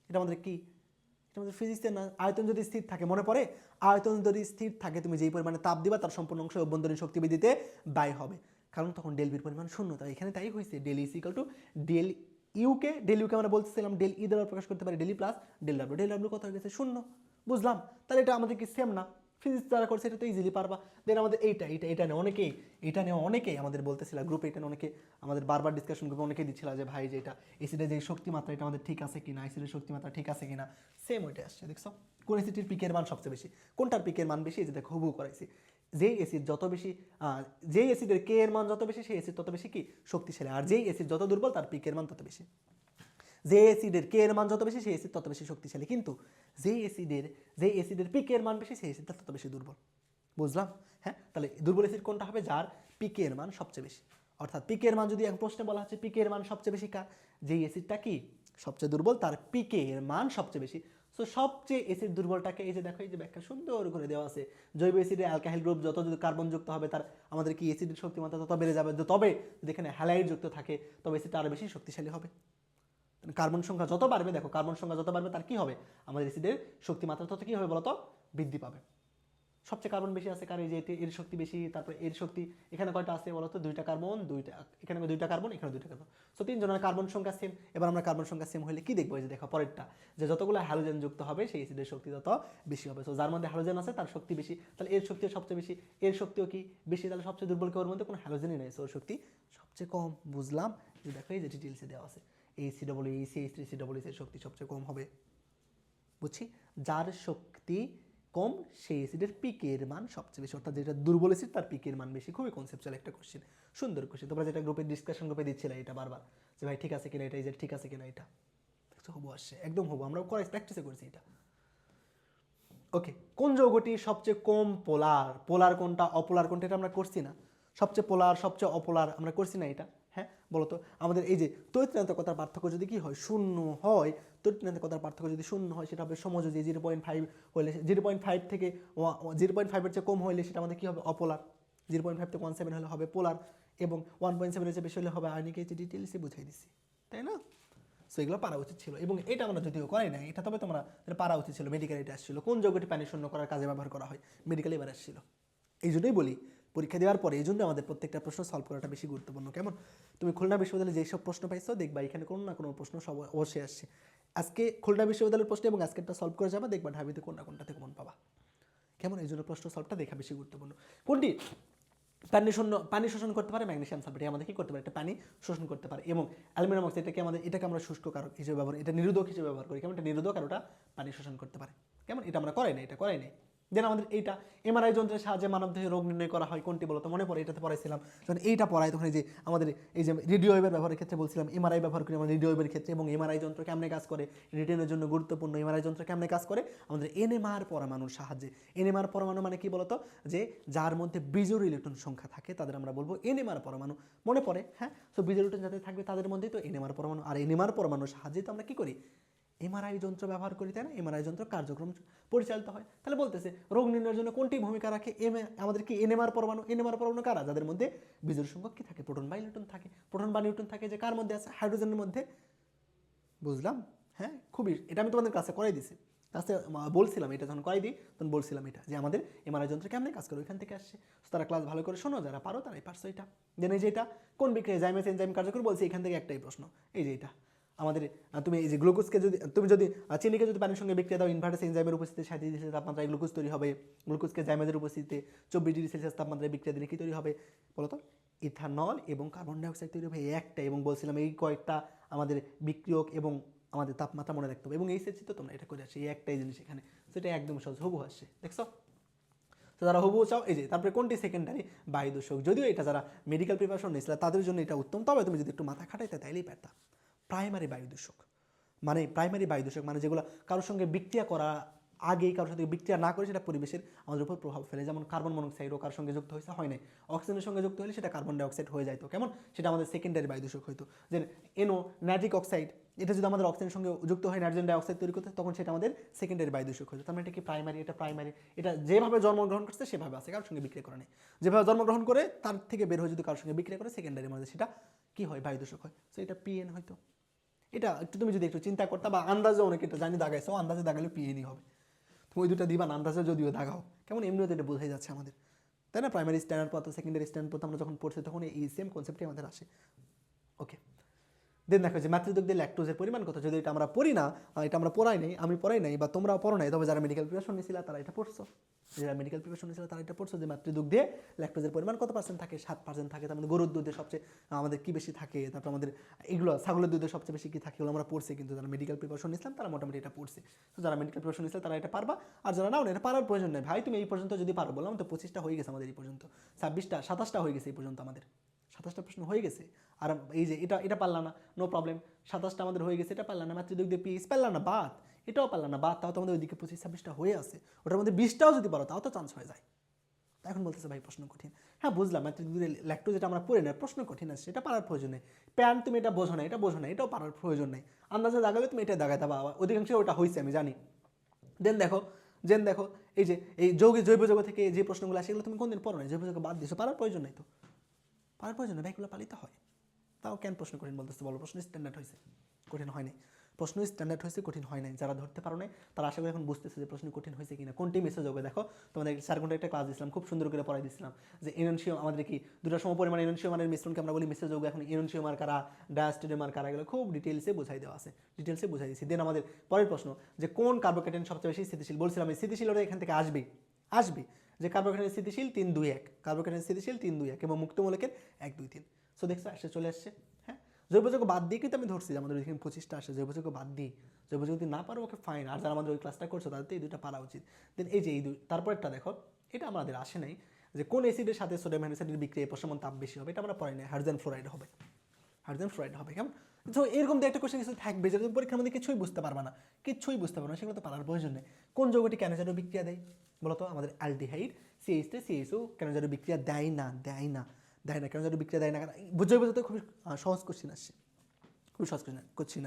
এটা আমাদের কি, এটা আমাদের ফিজিক্সের না। আয়তন যদি স্থির থাকে, মনে পড়ে, আয়তন যদি স্থির থাকে তুমি যেই পরিমাণে তাপ দিবা তার সম্পূর্ণ অংশ অভ্যন্তরীণ শক্তিবৃদ্ধিতে ব্যয় হবে, কারণ তখন ডেল বির পরিমাণ শূন্য। তাই এখানে তাই হয়েছে, del is equal to del ইউকে আমরা বলতেছিলাম ডেল ই দ্বারা প্রকাশ করতে পারি, del E plus del W কত হয়ে গেছে শূন্য, বুঝলাম। তাহলে এটা আমাদের কি সেম না, ফিজিক্স যারা করছে এটা তো ইজিলি পারবা। দেন আমাদের এটা নিয়ে অনেকেই আমাদের বলতেছিল গ্রুপে, এটা অনেকে আমাদের বারবার ডিসকাশন গ্রুপে অনেকেই দিচ্ছিল যে ভাই যে এটা এসিডের যে শক্তিমাত্রা এটা আমাদের ঠিক আছে কিনা, এসিডের শক্তিমাত্রা ঠিক আছে কিনা, সেম ওইটা আসছে দেখছো। কোন এসিডের পিকের মান সবচেয়ে বেশি, কোনটার পিকের মান বেশি, এই যে দেখো হুবহু করাইছি। যেই অ্যাসিড যত বেশি, যেই অ্যাসিডের কে এর মান যত বেশি সেই অ্যাসিড তত বেশি কি শক্তিশালী, আর যেই অ্যাসিড যত দুর্বল তার পিকের মান তত বেশি। যে অ্যাসিডের কে এর মান যত বেশি সেই অ্যাসিড তত বেশি শক্তিশালী, কিন্তু যেই অ্যাসিডের পিকের মান বেশি সেই অ্যাসিডটা তত বেশি দুর্বল, বুঝলাম। হ্যাঁ, তাহলে দুর্বল অ্যাসিড কোনটা হবে, যার পিকের মান সবচেয়ে বেশি। অর্থাৎ পিকের মান যদি এক প্রশ্নে বলা হচ্ছে পিকের মান সবচেয়ে বেশি কার, যেই অ্যাসিডটা কি সবচেয়ে দুর্বল তার পিকের মান সবচেয়ে বেশি। সো সবচেয়ে অ্যাসিড দুর্বলটাকে এই যে দেখো, এই যে ব্যাখ্যা সুন্দর করে দেওয়া আছে, জৈব অ্যাসিডে অ্যালকাইল গ্রুপ যত যদি কার্বন যুক্ত হবে তার আমাদের কি অ্যাসিডের শক্তিমাত্রা তত বেড়ে যাবে, তবে যদি এখানে হ্যালাইড যুক্ত থাকে তবে অ্যাসিডটা আরও বেশি শক্তিশালী হবে। কার্বন সংখ্যা যত বাড়বে, দেখো কার্বন সংখ্যা যত বাড়বে তার কি হবে, আমাদের অ্যাসিডের শক্তিমাত্রা তত কি হবে বলতো, বৃদ্ধি পাবে। সবচেয়ে কার্বন বেশি আছে কার, এই যে এর শক্তি বেশি, তারপরে এর শক্তি এখানে কয়টা আছে বলতো, 2টা কার্বন, এখানে 2টা কার্বন, এখানে 2টা কার্বন। সো 3 জনের কার্বন সংখ্যা সেম। এবার আমরা কার্বন সংখ্যা সেম হলে কি দেখবো, এই যে দেখো পরেরটা, যে যতগুলো হ্যালোজেন যুক্ত হবে সেই অ্যাসিডের শক্তি তত বেশি হবে। সো যার মধ্যে হ্যালোজেন আছে তার শক্তি বেশি, তাহলে এর শক্তিও সবচেয়ে বেশি, এর শক্তিও কি বেশি, তাহলে সবচেয়ে দুর্বল কেউ, ওর মধ্যে কোনো হ্যালোজেনই নেই, সো ওর শক্তি সবচেয়ে কম, বুঝলাম। যে দেখো এই যে ডিটেলসে দেওয়া আছে, ACEC3COOH এর শক্তি সবচেয়ে কম হবে, বুঝছি। যার শক্তি কম সেই অ্যাসিডের পিকের মান সবচেয়ে বেশি, অর্থাৎ যেটা দুর্বল অ্যাসিড তার পিকের মান বেশি। খুবই কনসেপচুয়াল একটা কোশ্চেন, সুন্দর কোশ্চেন। তোমরা যেটা গ্রুপে ডিসকাশন গ্রুপে দিচ্ছিলে এটা বারবার, যে ভাই ঠিক আছে কিনা এটা, এই যে ঠিক আছে কিনা এটা, দেখছো হবু আসছে, একদম হবু, আমরা প্র্যাকটিসে করেছি এটা। ওকে, কোন যৌগটি সবচেয়ে কম পোলার কোনটা, অপোলার কোনটা, এটা আমরা করছি না। সবচেয়ে পোলার, সবচেয়ে অপোলার আমরা করছি না এটা। হ্যাঁ বলতো, আমাদের এই যে তড়িৎ-ঋণাত্মকতার পার্থক্য যদি কি হয়, শূন্য হয়, তড়িৎ-ঋণাত্মকতার পার্থক্য যদি শূন্য হয় সেটা হবে সমযোজী। 0.5 হলে, 0.5 থেকে 0.5-এর চেয়ে কম হলে সেটা আমাদের কি হবে, অপোলার। 0.5 থেকে 1.7 হলে হবে পোলার, এবং 1.7-এর চেয়ে বেশি হলে হবে আয়নিক। এই যে ডিটেলসে বুঝাই দিচ্ছি, তাই না। সো এগুলো পারা উচিত ছিল, এবং এটা আমরা যদিও করাই না এটা, তবে তোমরা পারা উচিত ছিল। মেডিকেল এটা আসছিল, কোন যৌগটি পানি শূন্য করার কাজে ব্যবহার করা হয়, মেডিকেল এবার আসছিল। এই জন্যই বলি পরীক্ষা দেওয়ার পরে। এই জন্য আমাদের প্রত্যেকটা প্রশ্ন সলভ করাটা বেশি গুরুত্বপূর্ণ। কেমন? তুমি খুলনা বিশ্ববিদ্যালয়ে যেসব প্রশ্ন পাইছো দেখবা এখানে কোনো না কোনো প্রশ্ন সব অবশ্যই আসছে। আজকে খুলনা বিশ্ববিদ্যালয়ের প্রশ্ন এবং আজকেরটা সলভ করে যাবা, দেখবা ঢাবিতে কোনটা কোনটাতে কমন পাবা। কেমন? এই জন্য প্রশ্ন সলভটা দেখা বেশি গুরুত্বপূর্ণ। কোনটি পানি শোষণ করতে পারে? ম্যাগনেসিয়াম সালফেট আমাদের কি করতে পারে? এটা পানি শোষণ করতে পারে। এবং অ্যালুমিনিয়াম অক্সাইড এটাকে আমরা শুষ্ক কারক হিসেবে ব্যবহার, এটা নিরোধক হিসেবে ব্যবহার করি। কেমন? এটা নিরোধক আর ওটা পানি শোষণ করতে পারে। কেমন? এটা আমরা করাই না, এটা করাই নাই। দেন আমাদের এইটা এমআরআই যন্ত্রের সাহায্যে মানবদেহে রোগ নির্ণয় করা হয়। কোনটি বলতো? মনে পড়ে, এটাতে পড়াইছিলাম যখন এইটা পড়াই তখন এই যে আমাদের এই যে রেডিও ওয়েভের ব্যবহারের ক্ষেত্রে বলছিলাম এমআরআই ব্যবহার করি আমরা রেডিও ওয়েভের ক্ষেত্রে। এবং এমআরআই যন্ত্র কেমনে কাজ করে, রিটেনের জন্য গুরুত্বপূর্ণ। এমআরআই যন্ত্র কেমনে কাজ করে? আমাদের এনএমআর পরমাণুর সাহায্যে। এনএমআর পরমাণু মানে কি বলতো? যে যার মধ্যে বিজোড় ইলেকট্রন সংখ্যা থাকে তাদের আমরা বলবো এনএমআর পরমাণু। মনে পড়ে? হ্যাঁ। তো বিজোড় ইলেকট্রন যাদের থাকবে তাদের মধ্যেই তো এনএমআর পরমাণু। আর এনএমআর পরমাণুর সাহায্যে তো আমরা কি করি? এমআরআই যন্ত্র ব্যবহার করি, তাই না? এমআরআই যন্ত্র কার্যক্রম পরিচালিত হয়। তাহলে বলতেছে রোগ নির্ণয়ের জন্য কোনটি ভূমিকা রাখে? আমাদের কি এনএমআর পরমাণু। এনএমআর পরমাণু কারা? যাদের মধ্যে বিজোড় সংখ্যক কি থাকে? প্রোটন বা নিউট্রন থাকে। প্রোটন বা নিউট্রন থাকে যে কার মধ্যে আছে? হাইড্রোজেনের মধ্যে। বুঝলাম? হ্যাঁ, খুবই। এটা আমি তোমাদের ক্লাসে করাই দিছি, ক্লাসে বলছিলাম, এটা যখন করাই দিই তখন বলছিলাম এটা যে আমাদের এমআরআই যন্ত্র কেমনে কাজ করে ওইখান থেকে আসছে। তারা ক্লাস ভালো করে শোনো, যারা পারো তারাই পারছো। এটা জেনে যে এটা কোন বিক্রিয়া জাইমেস এনজাইম কার্যকর বলছি, এখান থেকে একটাই প্রশ্ন, এই যে এটা আমাদের তুমি এই যে গ্লুকোজকে যদি চিনিকে যদি পানির সঙ্গে বিক্রিয়া দাও ইনভার্টাস এনজাইমের উপস্থিতিতে 37 ডিগ্রি সেলসিয়াস তাপমাত্রায় গ্লুকোজ তৈরি হবে। গ্লুকোজকে জাইমেজের উপস্থিতিতে 24 ডিগ্রি সেলসিয়াস তাপমাত্রায় বিক্রিয়া দিলে কি তৈরি হবে বলতো? ইথানল এবং কার্বন ডাইঅক্সাইড তৈরি হবে। এই একটাই। এবং বলছিলাম এই কয়েকটা আমাদের বিক্রিয়ক এবং আমাদের তাপমাত্রা মনে রাখতে হবে। এবং এই সেটছি তো তোমরা এটা করে আসছে, এই একটাই জিনিস এখানে। সেটা একদম সহজ, হুবহু আসছে, দেখছো? তো যারা হুবহু চাও এই যে। তারপরে কোনটি সেকেন্ডারি? বায়ু দূষক। যদিও এটা যারা মেডিকেল প্রিপারেশন নিয়েছিল তাদের জন্য এটা উত্তম, তবে তুমি যদি একটু মাথা খাটাইতে তাইলেই পারতা। প্রাইমারি বায়ু দূষক মানে যেগুলো কারোর সঙ্গে বিক্রিয়া করা আগেই কারোর সাথে বিক্রিয়া না করে সেটা পরিবেশের আমাদের উপর প্রভাব ফেলে। যেমন কার্বন মনোক্সাইডও কার সঙ্গে যুক্ত হয়েছে, হয় নাই। অক্সিজেনের সঙ্গে যুক্ত হলে সেটা কার্বন ডাইঅক্সাইড হয়ে যাইতো। কেমন? সেটা আমাদের সেকেন্ডারি বায়ু দূষক হইতো। যে নাইট্রিক অক্সাইড, এটা যদি আমাদের অক্সিজেনের সঙ্গে যুক্ত হয় নাইট্রোজেন ডাইঅক্সাইড তৈরি করতে, তখন সেটা আমাদের সেকেন্ডারি বায়ু দূষক হইতো। তার মানে এটা কি প্রাইমারি? এটা প্রাইমারি। এটা যেভাবে জন্মগ্রহণ করছে সেভাবে আছে, কারোর সঙ্গে বিক্রিয়া করে নেই। যেভাবে জন্মগ্রহণ করে তার থেকে বের হয়ে যদি কারোর সঙ্গে বিক্রিয়া করে সেকেন্ডারি মধ্যে সেটা কি হয়? বায়ু দূষক হয়। সো এটা পিএন হয়তো। এটা একটু তুমি যদি একটু চিন্তা করতে বা আন্দাজে, অনেকে এটা জানি দাগাইছো, আন্দাজে দাগালে পিএনই হবে। তুমি ওই দুটা দিবা না, আন্দাজে যদিও দাগাও। কেমন? এমনিও তো এটা বোঝাই যাচ্ছে আমাদের, তাই না? প্রাইমারি স্ট্যান্ডার্ড পর সেকেন্ডারি স্ট্যান্ডার্ড পর আমরা যখন পড়ছি তখন এই সেম কনসেপ্টই আমাদের আসে। ওকে, দেন দেখো যে মাতৃদুগ্ধে ল্যাকটোজের পরিমাণ কত। যদি এটা আমরা পড়ি না, এটা আমরা পড়াই নাই, আমি পড়াই নাই বা তোমরাও পড়ো নাই, তবে যারা মেডিকেল প্রিপারেশন নিয়েছিল তারা এটা পড়ছো। যারা মেডিকেল প্রিপারেশন নিয়েছিল তারা এটা পড়ছো যে মাতৃদুগ্ধে ল্যাকটোজের পরিমাণ কত পার্সেন্ট থাকে? 7% থাকে। তার মধ্যে গরুর দুধে সবচেয়ে আমাদের কি বেশি থাকে, তারপর আমাদের এগুলো ছাগলের দুধে সবচেয়ে বেশি কি থাকে, এগুলো আমরা পড়ছি। কিন্তু যারা মেডিকেল প্রিপারেশন নিয়েছিলাম তারা মোটামুটি এটা পড়ছে। তো যারা মেডিকেল প্রিপারেশন নিয়েছিল তারা এটা পারবা। আর যারা নাও এটা পারার প্রয়োজন নেই ভাই, তুমি এই পর্যন্ত যদি পারো, বললাম তো 25টা হয়ে গেছে আমাদের এই পর্যন্ত, 27টা হয়ে গেছে এই পর্যন্ত আমাদের, 27টা প্রশ্ন হয়ে গেছে। আর এই যে এটা পারলাম না, নো প্রবলেম, 27টা আমাদের হয়ে গেছে। এটা পারলাম না, মাতৃদুগ্ধে পিএইচ পারলাম না, বাদ। এটাও পারলাম না, বাদ। তাও তো আমাদের ওইদিকে 25-26টা হয়ে আছে। ওটার মধ্যে 20টাও যদি পারো তাও তো চান্স হয়ে যায়। এখন বলতেছে ভাই প্রশ্ন কঠিন। হ্যাঁ বুঝলাম, মাতৃদুগ্ধে ল্যাকটোজ যেটা আমরা পড়ি না, প্রশ্ন কঠিন আছে, এটা পারার প্রয়োজন নেই। প্যান তুমি এটা বোঝো না, এটাও পারার প্রয়োজন নেই। আন্দাজে দাগালে তুমি এটা দাগাইতে পারবা, অধিকাংশ ওটা হয়েছে আমি জানি। দেন দেখো এই যে এই জৈব যৌগ থেকে যে প্রশ্নগুলো আসে এগুলো তুমি কোনদিন পড়ো না, জৈব যৌগ বাদ দিয়েছো, পারার প্রয়োজন নেই। তো পারার প্রয়োজন নেই, এগুলো পালিতে হয়। তাও কেন প্রশ্ন কঠিন বলতেছে বলো? প্রশ্ন স্ট্যান্ডার্ড হয়েছে, কঠিন হয় নাই। প্রশ্ন স্ট্যান্ডার্ড হয়েছে, কঠিন হয় নাই। যারা ধরতে পারো নাই তারা আশা করি এখন বুঝতেছে যে প্রশ্ন কঠিন হয়েছে কিনা। কোনটি মেসেজ হবে দেখো, তোমাদের 4 ঘন্টা একটা ক্লাস দিয়েছিলাম, খুব সুন্দর করে পড়াই দিয়েছিলাম যে এননসিয়াম আমাদের কি দুটো সমপরিমাণ এননসিয়ামের মিশ্রণকে আমরা বলি মেসেজ যোগ। এখন এননসিয়াম কারা, ডায়াস্টেডিয়াম কারা, এগুলো খুব ডিটেলসে বোঝাই দেওয়া আছে, ডিটেলসে বুঝাই দিয়েছি। দেন আমাদের পরের প্রশ্ন যে কোন কার্বোকেটাইন সবচেয়ে বেশি স্থিতিশীল। বলছিলাম এই স্থিতিশীলতা এখান থেকে আসবে যে কার্বোকেটাইন স্থিতিশীল 3-2-1, কার্বোকেটাইন স্থিতিশীল 3-2-1 এবং মুক্ত মূলকের 1-2-3। সো দেখছো চলে আসছে। হ্যাঁ, জৈব যৌগ বাদ দিয়ে কিন্তু আমি ধরছি যে আমাদের ওইখানে 25টা আসে জৈব যৌগ বাদ দিয়ে। জৈব যৌগ যদি না পারো ওকে ফাইন। আর যারা আমাদের ওই ক্লাসটা করছো তাদের তো এই দুটো পারা উচিত। দেন এই যে এই তারপরটা দেখো, এটা আমাদের আসে নাই যে কোন অ্যাসিডের সাথে সোডিয়াম হাইড্রোক্সাইডের বিক্রিয়া প্রশমন তাপ বেশি হবে, এটা আমরা পড়াই নাই। হাইড্রোজেন ফ্লোরাইড হবে। কেমন? তো এরকম একটা কোশ্চেন কিছু থাকবে যেটা তুমি পরীক্ষার মধ্যে কিছুই বুঝতে পারবে না, সেগুলো তো পারার প্রয়োজন নেই। কোন যৌগটি ক্যানোজারও বিক্রিয়া দেয় বলতো? আমাদের অ্যালডিহাইড CH3CHO ক্যানোজারও বিক্রিয়া দেয় না, ক্যানোজারও বিক্রিয়া দেয় না। কারণ জৈব যৌগ খুবই সহজ কোশ্চেন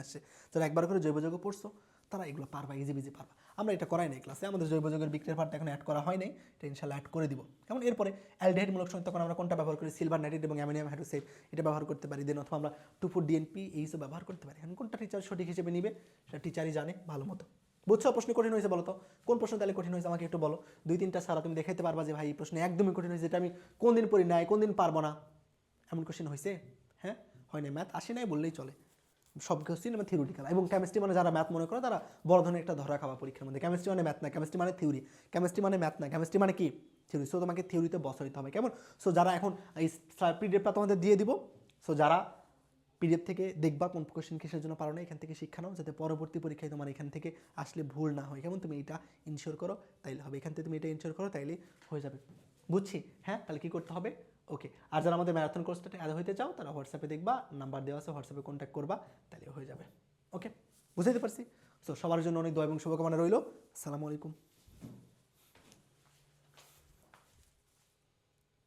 আসছে, যারা একবার করে জৈব যৌগ পড়ছো তারা এগুলো পারবা, ইজি পারবা। আমরা এটা করাই নাই ক্লাসে, আমাদের জৈব যৌগের বিক্রিয়ার পার্টটা এখন অ্যাড করা হয় নাই, এটা ইনশাল্লাহ অ্যাড করে দিব। কেমন? এরপরে অ্যালডিহাইড মূলক সংযুক্ত তখন আমরা কোনটা ব্যবহার করি? সিলভার নাইট্রেট এবং অ্যামোনিয়াম হাইড্রোক্সাইড, এটা ব্যবহার করতে পারি। দেন অথবা আমরা 2,4-DNP এইসব ব্যবহার করতে পারি। এখন কোনটা টিচার সঠিক হিসেবে নিবে সেটা টিচারই জানে ভালো মতো। বুঝছো প্রশ্ন কঠিন হয়েছে বলো তো? কোন প্রশ্ন তাহলে কঠিন হয়েছে আমাকে একটু বলো। 2-3টা সারা তুমি দেখাইতে পারবা যে ভাই এই প্রশ্ন একদমই কঠিন হয়েছে, যেটা আমি কোন দিন পড়ি নাই, কোন দিন পারবো না, এমন কোশ্চেন হয়েছে? হ্যাঁ, হয় না। ম্যাথ আসে নাই বললেই চলে, সব কোশ্চেন আমার থিওরিটিক্যাল। এবং কেমিস্ট্রি মানে যারা ম্যাথ মনে করো তারা বড় ধরনের একটা ধরা খাওয়া পরীক্ষার মধ্যে। কেমিস্ট্রি মানে ম্যাথ না, কেমিস্ট্রি মানে থিওরি, কেমিস্ট্রি মানে ম্যাথ না, কেমিস্ট্রি মানে কি থিওরি। সো তোমাকে থিওরিতে বসাইতে হবে, কেমন? সো যারা এখন এই পিডিএফটা তোমাদের দিয়ে দিব, সো যারা পিডিএফ থেকে দেখবা কোন কোশ্চেন কিসের জন্য পারো না, এখান থেকে শিক্ষা নাও, যাতে পরবর্তী পরীক্ষায় তোমার এখান থেকে আসলে ভুল না হয়, কেমন? তুমি এটা ইনশিওর করো তাইলে হবে, এখান থেকে তুমি এটা ইনশিওর করো তাইলে হয়ে যাবে। বুঝছি? হ্যাঁ, তাহলে কী করতে হবে? ওকে। আর যারা আমাদের ম্যারাথন কোর্সটা অ্যাড হইতে চাও তারা হোয়াটসঅ্যাপে দেখবা, নাম্বার দেওয়া আছে, হোয়াটসঅ্যাপে কন্ট্যাক্ট করবা, তাহলে হয়ে যাবে। ওকে, বুঝাইতে পারছি? সো সবার জন্য অনেক দোয়া এবং শুভকামনা রইল। আসসালামু আলাইকুম।